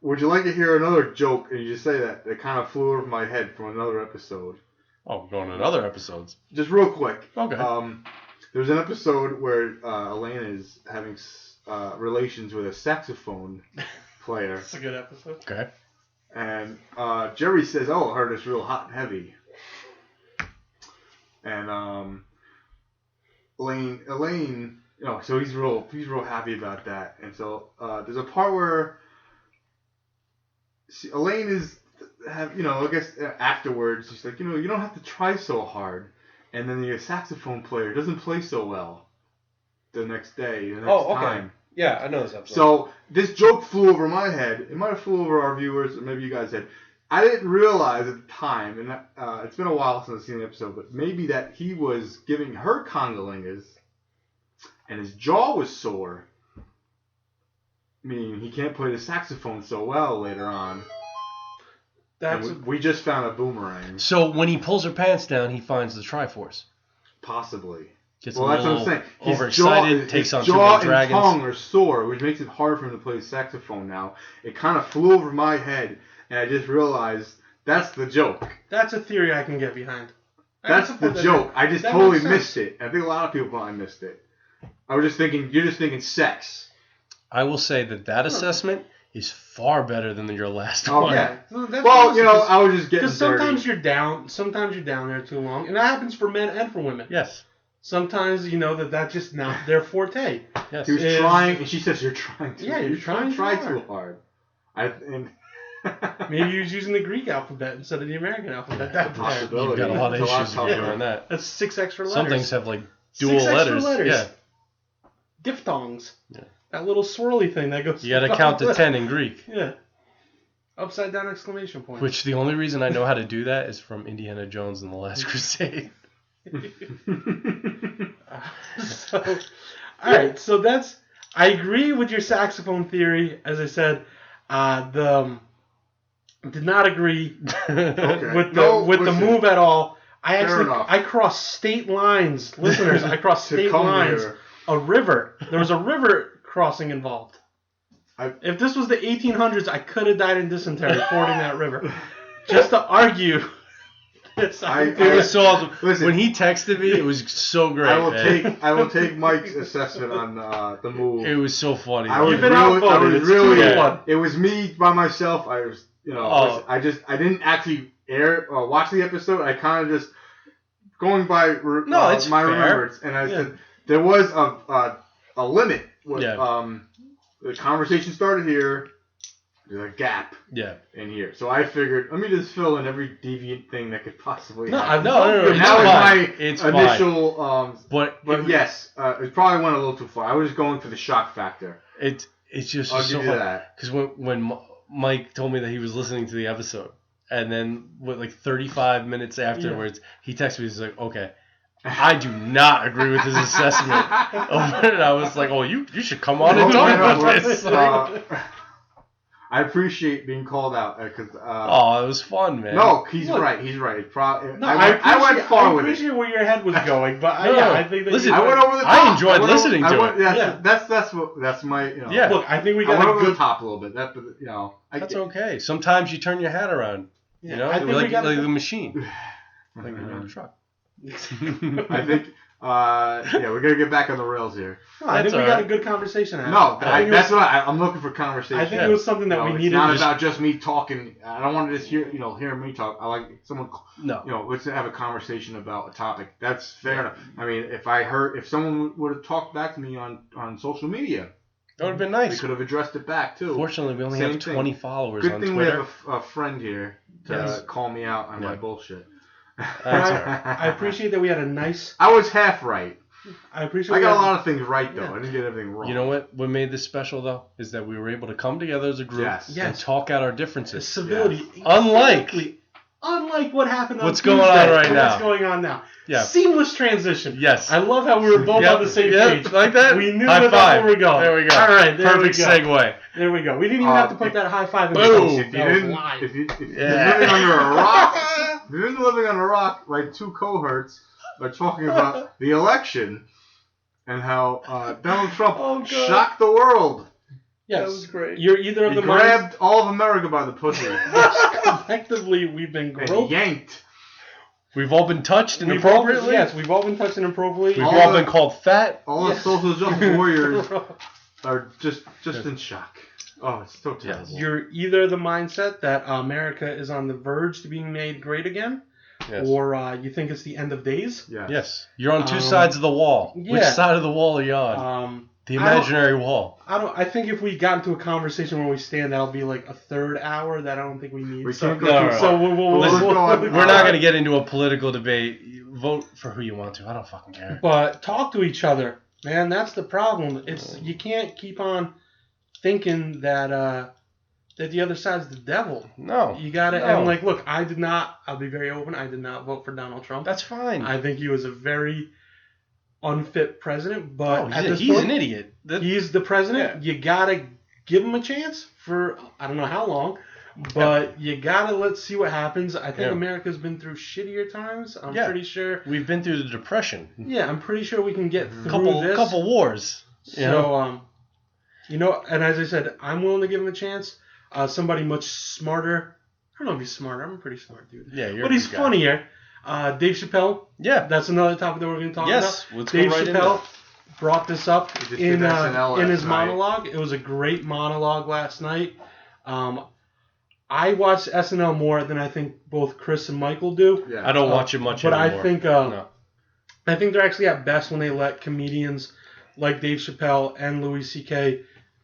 Would you like to hear another joke? And you just say that it kind of flew over my head from another episode. Oh, going to other episodes. Just real quick. Okay. There's an episode where Elaine is having relations with a saxophone player. That's a good episode. Okay. And Jerry says, "Oh, I heard it's real hot and heavy." And Elaine, so he's real happy about that. And so there's a part where Elaine is, I guess afterwards she's like, you don't have to try so hard. And then the saxophone player doesn't play so well the next day, the next time. Yeah, I know this episode. So this joke flew over my head. It might have flew over our viewers, or maybe you guys did. I didn't realize at the time, and it's been a while since I've seen the episode, but maybe that he was giving her congolingas, and his jaw was sore, meaning he can't play the saxophone so well later on. We just found a boomerang. So when he pulls her pants down, he finds the Triforce. Possibly. Gets that's what I'm saying. Overexcited, takes on his jaw two big dragons. And tongue are sore, which makes it hard for him to play the saxophone now. It kind of flew over my head, and I just realized that's the joke. That's a theory I can get behind. That's the joke. I just totally missed it. I think a lot of people probably missed it. I was just thinking, you're just thinking sex. I will say that assessment is far better than your last one. Yeah. Well, I was just getting because sometimes you're down there too long, and that happens for men and for women. Yes. Sometimes that's just not their forte. Yes. He was trying, and she says you're trying too. Yeah, you're trying too hard. Maybe he was using the Greek alphabet instead of the American alphabet. That's a possibility. You've got a lot of issues if you're doing that. That's 6 extra letters. Some things have dual 6 extra letters. Yeah. Diphthongs. Yeah. That little swirly thing that goes. You got to count to 10 in Greek. Yeah. Upside down exclamation point. Which the only reason I know how to do that is from Indiana Jones and the Last Crusade. So, all right. So that's. I agree with your saxophone theory. As I said, did not agree Okay. with No, the listen. move at all. Fair enough. I crossed state lines, listeners. I crossed To state come lines. here. A river. There was a river crossing involved. If this was the 1800s, I could have died in dysentery fording that river. Just to argue. It was so awesome. Listen, when he texted me, it was so great. I will take Mike's assessment on the move. It was so funny. You've been outvoted. It's 2-1. It was me by myself. I was, I didn't actually watch the episode. I kind of just going by it's my fair. remembrance, and I said there was a limit. With, the conversation started here. There's a gap in here. So I figured, let me just fill in every deviant thing that could possibly happen. No. And that was my initial... But yes, it probably went a little too far. I was just going for the shock factor. It's just I'll so give you funny. that. Because when Mike told me that he was listening to the episode, and then 35 minutes afterwards, he texted me, he's like, okay, I do not agree with his assessment. And I was like, oh, you should come on and talk about this. I appreciate being called out because. It was fun, man. No, he's right. He's right. I went far with it. I appreciate where your head was going, but I think that listen, I went over the top. I enjoyed listening to it. That's my. Look, I think we got I went a over good the top a little bit. That's okay. Sometimes you turn your hat around. You know, I think like we got the machine. Like a truck. I think. We're gonna get back on the rails here. I think we got a good conversation. That's what I'm looking for conversation. I think it was something that we needed. It's not about just me talking. I don't want to just hear me talk. I like someone. No. Let's have a conversation about a topic. That's fair enough. I mean, if someone would have talked back to me on social media, that would have been nice. We could have addressed it back too. Fortunately, we only have 20 followers Good on thing Twitter. we have a friend here to call me out on my bullshit. I appreciate that we had a nice. I was half right. I appreciate. I got a lot of things right though. I didn't get everything wrong. You know what? What made this special though is that we were able to come together as a group and talk out our differences. Civility. Yes. Unlike what happened on What's Tuesday, going on right now. What's going on now? Yeah. Seamless transition. Yes. I love how we were both on the same page. Like that? We knew high that's five. where we're going. There we go. All right. Perfect segue. There we go. We didn't even have to put that high five in the Boom. post. If you're living under a rock, my two cohorts are talking about the election and how Donald Trump shocked the world. Yes. That was great. You're either of He the grabbed all of America by the pussy. Collectively, we've been and yanked. We've all been touched inappropriately. We've all been touched inappropriately. We've all been called fat. All the social justice warriors are just in shock. Oh, it's so terrible. You're either the mindset that America is on the verge to being made great again, or you think it's the end of days. Yes. You're on two sides of the wall. Yeah. Which side of the wall are you on? The imaginary wall. I think if we got into a conversation where we stand, that'll be like a third hour that I don't think we need. We so can't go so we're not going to get into a political debate. Vote for who you want to. I don't fucking care. But talk to each other, man. That's the problem. You can't keep on thinking that the other side's the devil. No. You gotta and look, I'll be very open, I did not vote for Donald Trump. That's fine. I think he was a very unfit president, but he's an idiot. He's the president. You gotta give him a chance for I don't know how long, but you gotta let's see what happens. I think America's been through shittier times. I'm pretty sure we've been through the Depression. Yeah, I'm pretty sure we can get through this. Couple wars. So and as I said, I'm willing to give him a chance. Somebody much smarter. I don't know if he's smarter. I'm a pretty smart dude. Yeah, but he's funnier. Dave Chappelle. Yeah, that's another topic that we're going to talk about. Yes, let's Dave go right Chappelle brought this up in his night. monologue. It was a great monologue last night. I watch SNL more than I think both Chris and Michael do. Yeah. I don't watch it much but anymore. I think they're actually at best when they let comedians like Dave Chappelle and Louis C.K.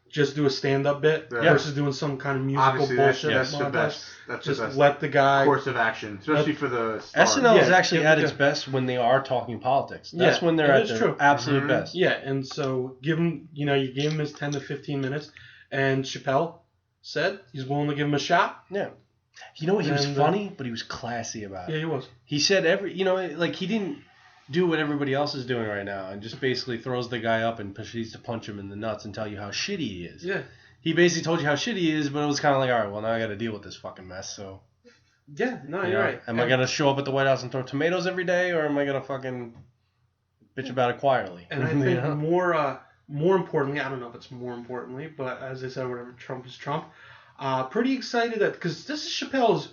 just do a stand-up bit versus doing some kind of musical Obviously, bullshit. That's the best. That's just the best let the guy course of action, especially for the stars. SNL is actually at its best when they are talking politics. That's when they're at their absolute best. Yeah, and so you gave him his 10 to 15 minutes, and Chappelle said he's willing to give him a shot. Yeah. You know what? He was funny, but he was classy about it. Yeah, he was. He said he do what everybody else is doing right now and just basically throws the guy up and proceeds to punch him in the nuts and tell you how shitty he is. Yeah. He basically told you how shitty he is, but it was kind of like, all right, well, now I got to deal with this fucking mess, so. Yeah, no, you're right. Am I going to show up at the White House and throw tomatoes every day, or am I going to fucking bitch about it quietly? And I think more importantly, I don't know if it's more importantly, but as I said, whatever, Trump is Trump. Pretty excited that, because this is Chappelle's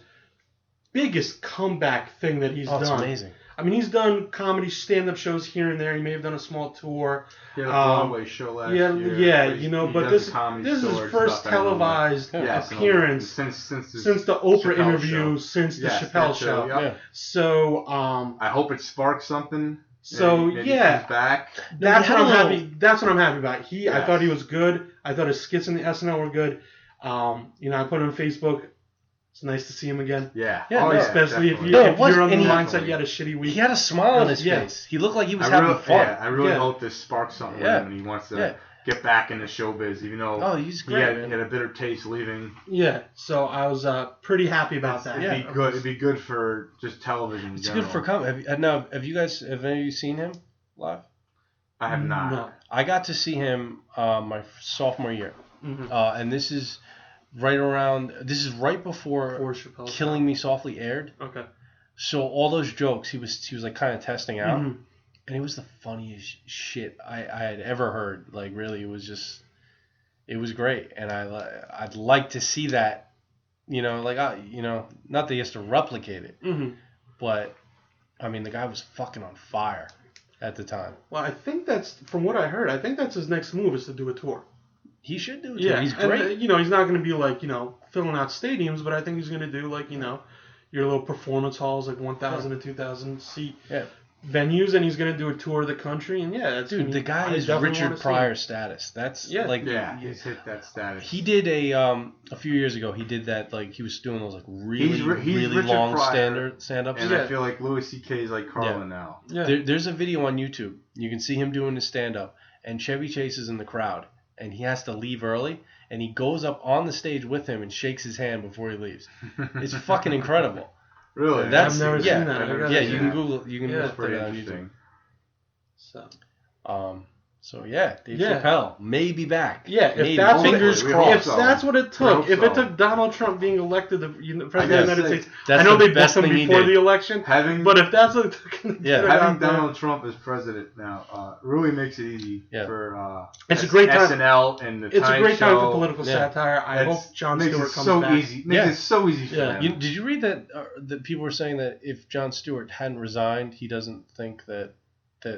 biggest comeback thing that he's done. It's amazing. I mean, he's done comedy stand-up shows here and there. He may have done a small tour. He had a Broadway show last year. But this is his first televised appearance since the Oprah interview, since the Chappelle show. Yeah. So I hope it sparks something. So maybe he's back. That's what I'm happy. That's what I'm happy about. I thought he was good. I thought his skits in the SNL were good. I put it on Facebook. It's nice to see him again. Yeah. Especially if you're on the mindset you had a shitty week. He had a smile on his face. He looked like he was having fun. Yeah, I really hope this sparks something with him and he wants to get back into showbiz, even though he's great, he had a bitter taste leaving. Yeah, so I was pretty happy about that. It'd be good for just television. It's good for comedy. Have any of you seen him live? I have not. No. I got to see him my sophomore year, and this is right before Killing Me Softly aired. Okay. So all those jokes he was like kind of testing out, and it was the funniest shit I had ever heard. Like really, it was great, and I'd like to see that. Not that he has to replicate it, but I mean the guy was fucking on fire at the time. Well, I think that's from what I heard. I think that's his next move is to do a tour. He should do it. Yeah, he's great. And, he's not going to be like filling out stadiums, but I think he's going to do like your little performance halls, like 1,000 to 2,000 seat venues, and he's going to do a tour of the country. And the guy is Richard Pryor status. That's he's hit that status. He did a few years ago. He did that he was doing those really long stand-ups. And I feel like Louis C.K. is like Carlin now. Yeah. There's a video on YouTube. You can see him doing his stand-up, and Chevy Chase is in the crowd. And he has to leave early, and he goes up on the stage with him and shakes his hand before he leaves. It's fucking incredible. Really? I've never seen that. You can Google. You can that's put pretty it on interesting. YouTube. Dave Chappelle may be back. Yeah, if that's fingers crossed. If that's what it took, if it took Donald Trump being elected the president of the United States, I know they booked him before the election, but if that's what it took, having Donald Trump as president now really makes it easy for it's a great time. SNL and the It's a great show. time for political satire. I hope Jon Stewart comes back. Makes it so easy for them. Did you read that people were saying that if Jon Stewart hadn't resigned, he doesn't think that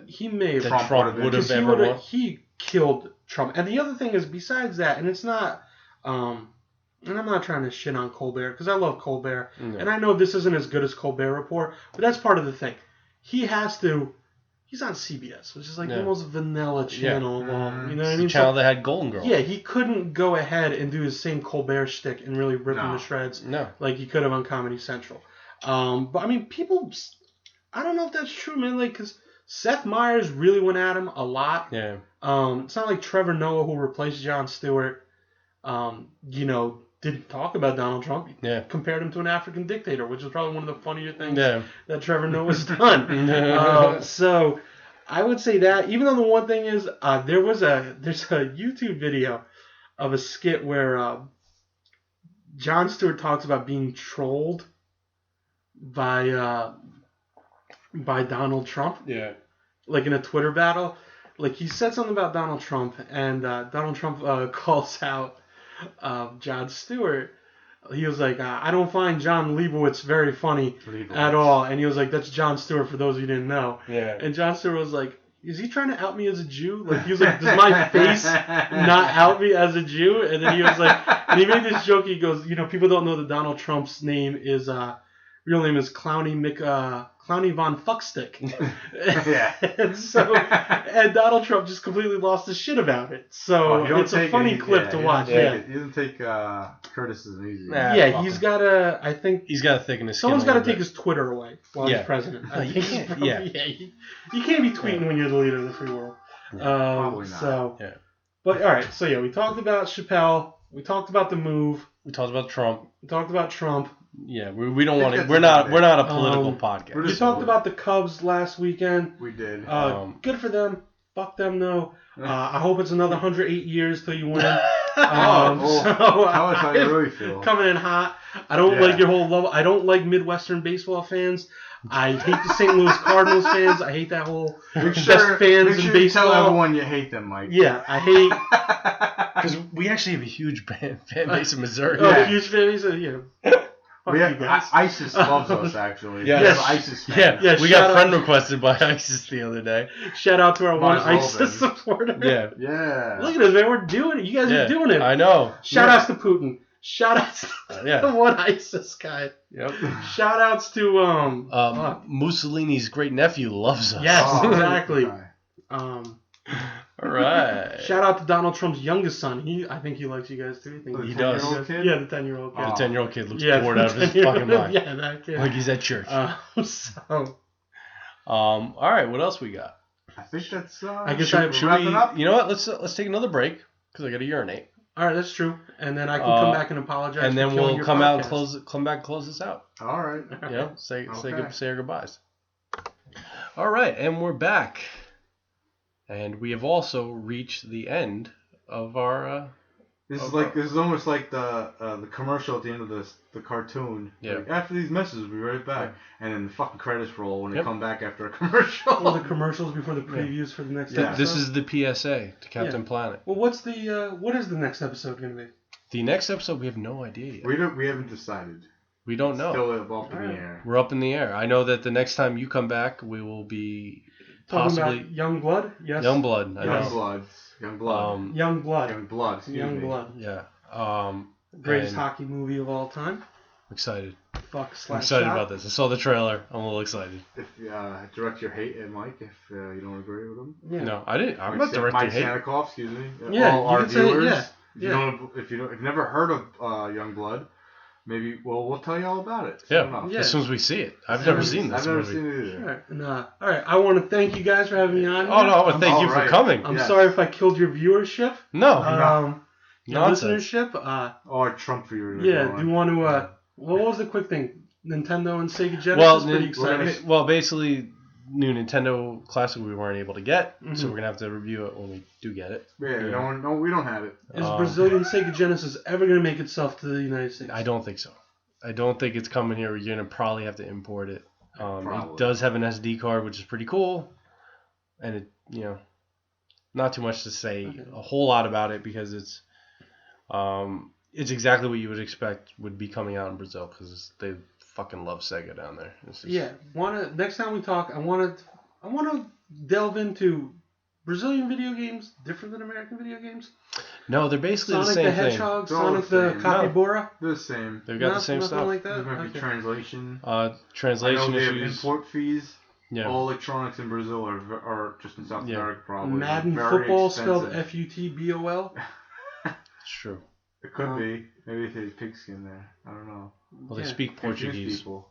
he may have Trump would have ever won? He killed Trump. And the other thing is, besides that, and it's not, and I'm not trying to shit on Colbert, because I love Colbert, and I know this isn't as good as Colbert Report, but that's part of the thing. He's on CBS, which is like the most vanilla channel. You know what I mean? The channel that had Golden Girls. Yeah, he couldn't go ahead and do his same Colbert shtick and really rip him to shreds like he could have on Comedy Central. But I mean, people, I don't know if that's true, man, because Seth Meyers really went at him a lot. Yeah. It's not like Trevor Noah, who replaced Jon Stewart, didn't talk about Donald Trump. He compared him to an African dictator, which is probably one of the funnier things that Trevor Noah's done. So I would say that, even though the one thing is, there's a YouTube video of a skit where Jon Stewart talks about being trolled by Donald Trump. Yeah. Like in a Twitter battle. Like he said something about Donald Trump, and Donald Trump calls out Jon Stewart. He was like, I don't find John Leibowitz very funny at all. And he was like, that's Jon Stewart for those of you who didn't know. Yeah. And Jon Stewart was like, is he trying to out me as a Jew? Like, he was like, does my face not out me as a Jew? And then he was like, and he made this joke. He goes, people don't know that Donald Trump's name is, real name is Clowny Von Fuckstick. And Donald Trump just completely lost his shit about it. So it's a funny clip to watch. He doesn't take criticism easy. He's got to, I think... He's got to thicken his skin. Someone's got to take his Twitter away while he's president. You can't, you can't be tweeting when you're the leader of the free world. Probably not. But all right, so we talked about Chappelle. We talked about the move. We talked about Trump. We talked about Trump. Yeah, we don't I want think to. that's We're not a about it. political we're podcast. We just- talked about the Cubs last weekend. We did. Good for them. Fuck them, though. I hope it's another 108 years till you win. Tell us how you really feel. Coming in hot. I don't like your whole love. I don't like Midwestern baseball fans. I hate the St. Louis Cardinals fans. I hate that whole best fans in you baseball. tell everyone you hate them, Mike. Yeah, I hate. Because we actually have a huge fan base in Missouri. Huge fan base. Fuck you guys. ISIS loves us, actually. Yeah. We have ISIS fans. Yeah, we shout got friend out- requested by ISIS the other day. Shout out to our one Might as well ISIS been. supporter. Yeah. Yeah. Look at us, man. We're doing it. You guys are doing it. I know. Shout outs to Putin. Shout outs to Yeah. the one ISIS guy. Yep. Shout outs to Mussolini's great nephew loves us. Yes, Oh, exactly. okay. All right. Shout out to Donald Trump's youngest son. I think he likes you guys too. I think The He does. 10-year-old kid? Yeah, the 10-year-old kid. The 10-year-old kid looks Yeah, bored out of his 10-year-old fucking mind. Yeah, that kid. Like he's at church. All right, what else we got? I think that's. I guess should Should wrap we? it up? You know what? Let's take another break because I got to urinate, All right, that's true. And then I can come back and apologize. and then for killing we'll your come out and podcast. come back and close this out. All right. You know, say Okay. say our goodbyes. All right, and we're back, and we have also reached the end of our. This is almost like the commercial at the end of the cartoon. Yeah. Like, after these messages, we'll be right back. And then the fucking credits roll when they Yep. come back after a commercial. All the commercials before the previews for the next Yeah. episode. This is the PSA to Captain Planet. Well, what is the next episode going to be? The next episode, we have no idea yet. We haven't decided. We don't know. Still up in All right. the air. We're up in the air. I know that the next time you come back, we will be Talking possibly about Young Blood? Yes. Youngblood. I Young know. blood. Young blood. Young Blood. Young blood. Excuse Young me. Blood. Yeah. Greatest and hockey movie of all time. I'm excited. Fuck I'm slash excited shot. about this. I saw the trailer. I'm a little excited. If direct your hate at Mike if you don't agree with him. Yeah. No, I didn't. I'm not Mike directing hate. Sanikoff, excuse me. Yeah, all you our can say- viewers. yeah, If you've never heard of Young Blood, maybe we'll tell you all about it. Yeah. Enough. Yeah. As soon as we see it. I've never seen this I've never movie. seen it either. All right. And, all right. I want to thank you guys for having me on. Oh no! I want to thank all you for right. coming. I'm Yes. sorry if I killed your viewership. No. Your Nonsense. listenership. Or Trump for you. Yeah. Do you want to? What was the quick thing? Nintendo and Sega Genesis. Well, pretty exciting. basically, new Nintendo Classic we weren't able to get, so Mhm. we're gonna have to review it when we do get it. Yeah, we don't have it. Is Brazilian Sega Genesis ever going to make itself to the United States? I don't think so. I don't think it's coming here. You're gonna probably have to import it. It Probably. does have an SD card, which is pretty cool, and it not too much to say a whole lot about it because it's exactly what you would expect would be coming out in Brazil because they fucking love Sega down there. It's just- Yeah. Next time we talk, I want to delve into Brazilian video games different than American video games. No, they're basically Sonic the same the thing. Hedgehog, They're all Sonic the the same. Capybara. They're the same. They've got the same Nothing stuff. like There that. might be Okay. translation. Translation I know they have issues. import fees. Yeah. All electronics in Brazil are just in South Yeah. America probably. Madden Very football expensive. spelled FUTBOL. It's true. It could be. Maybe they have pigskin there. I don't know. Well, they Yeah. speak Indigenous Portuguese. people.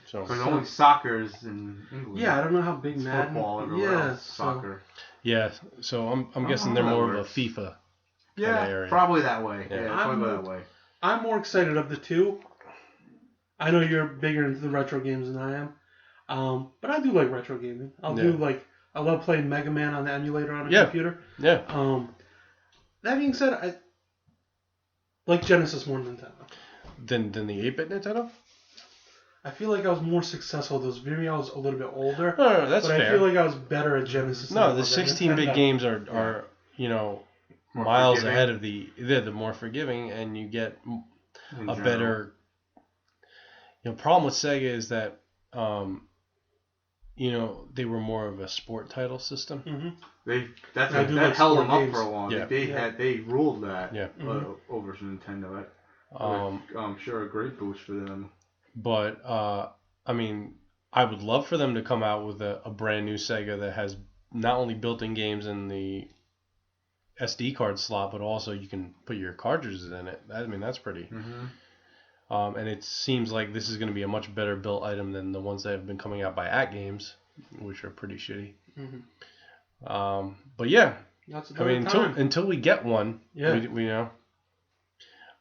So Because only soccer's in England. Yeah, I don't know how big It's Madden. football everywhere Yeah, else. so- Soccer. yeah. So I'm guessing how they're that more works. of a FIFA. Yeah, area. probably that way. Yeah. Yeah, I'm- probably that way. I'm more excited of the two. I know you're bigger into the retro games than I am, but I do like retro gaming. I love playing Mega Man on the emulator on a Yeah. computer. Yeah. That being said, I like Genesis more than Nintendo. Than the 8-bit Nintendo. I feel like I was more successful. Maybe I was a little bit older, No, that's but fair. I feel like I was better at Genesis. than I No, the was at 16-bit Nintendo. games are More miles forgiving. ahead of they're the more forgiving, and you get In a general. better. Problem with Sega is that they were more of a sport title system. Mhm. That I do like held sport them up games. for a while. Yeah. They ruled that Yeah. over Nintendo. I'm sure a great boost for them. But I would love for them to come out with a brand new Sega that has not only built-in games in the SD card slot, but also you can put your cartridges in it. That's pretty. Mm-hmm. And it seems like this is going to be a much better built item than the ones that have been coming out by At Games, which are pretty shitty. Mhm. But yeah, That's a time. until we get one, Yeah. we know.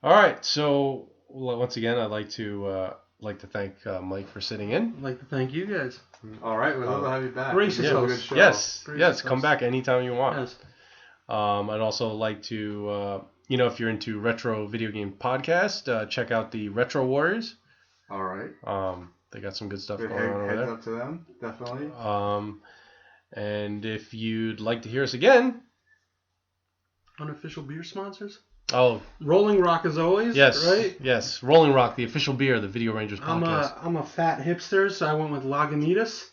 All right, so Well, once again, I'd like to thank Mike for sitting in. I'd like to thank you guys. All right, we'd love to have you back. Gracious This was a host. good show. Yes, Gracious come host. back anytime you want. Yes. I'd also like to, if you're into retro video game podcast, check out the Retro Warriors. All right. They got some good stuff Good going on over heads there. up to them, definitely. And if you'd like to hear us again, Unofficial beer sponsors. oh Rolling Rock as always. yes, Right. yes, Rolling Rock, the official beer of the Video Rangers podcast. I'm a fat hipster, so I went with Lagunitas.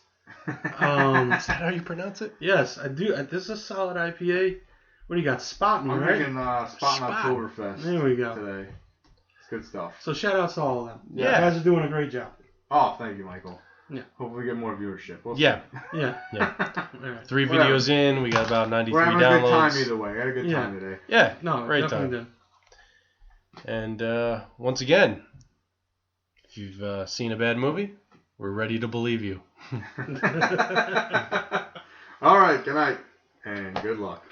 Is that how you pronounce it? Yes, I do. This is a solid IPA. What do you got? Spotting, I'm right? drinking Spotting Spot. Oktoberfest There we go. today. It's good stuff. So shout outs to all of them. Yeah. You guys are doing a great job. Oh, thank you, Michael. Yeah. Hopefully we get more viewership. We'll Yeah, Yeah. yeah. All right. 3 Whatever. videos in, we got about 93 We're having a good time downloads. either way. I had a good Yeah. time today. Yeah, No, great definitely time. And once again, if you've seen a bad movie, we're ready to believe you. did. All right, good night and good luck.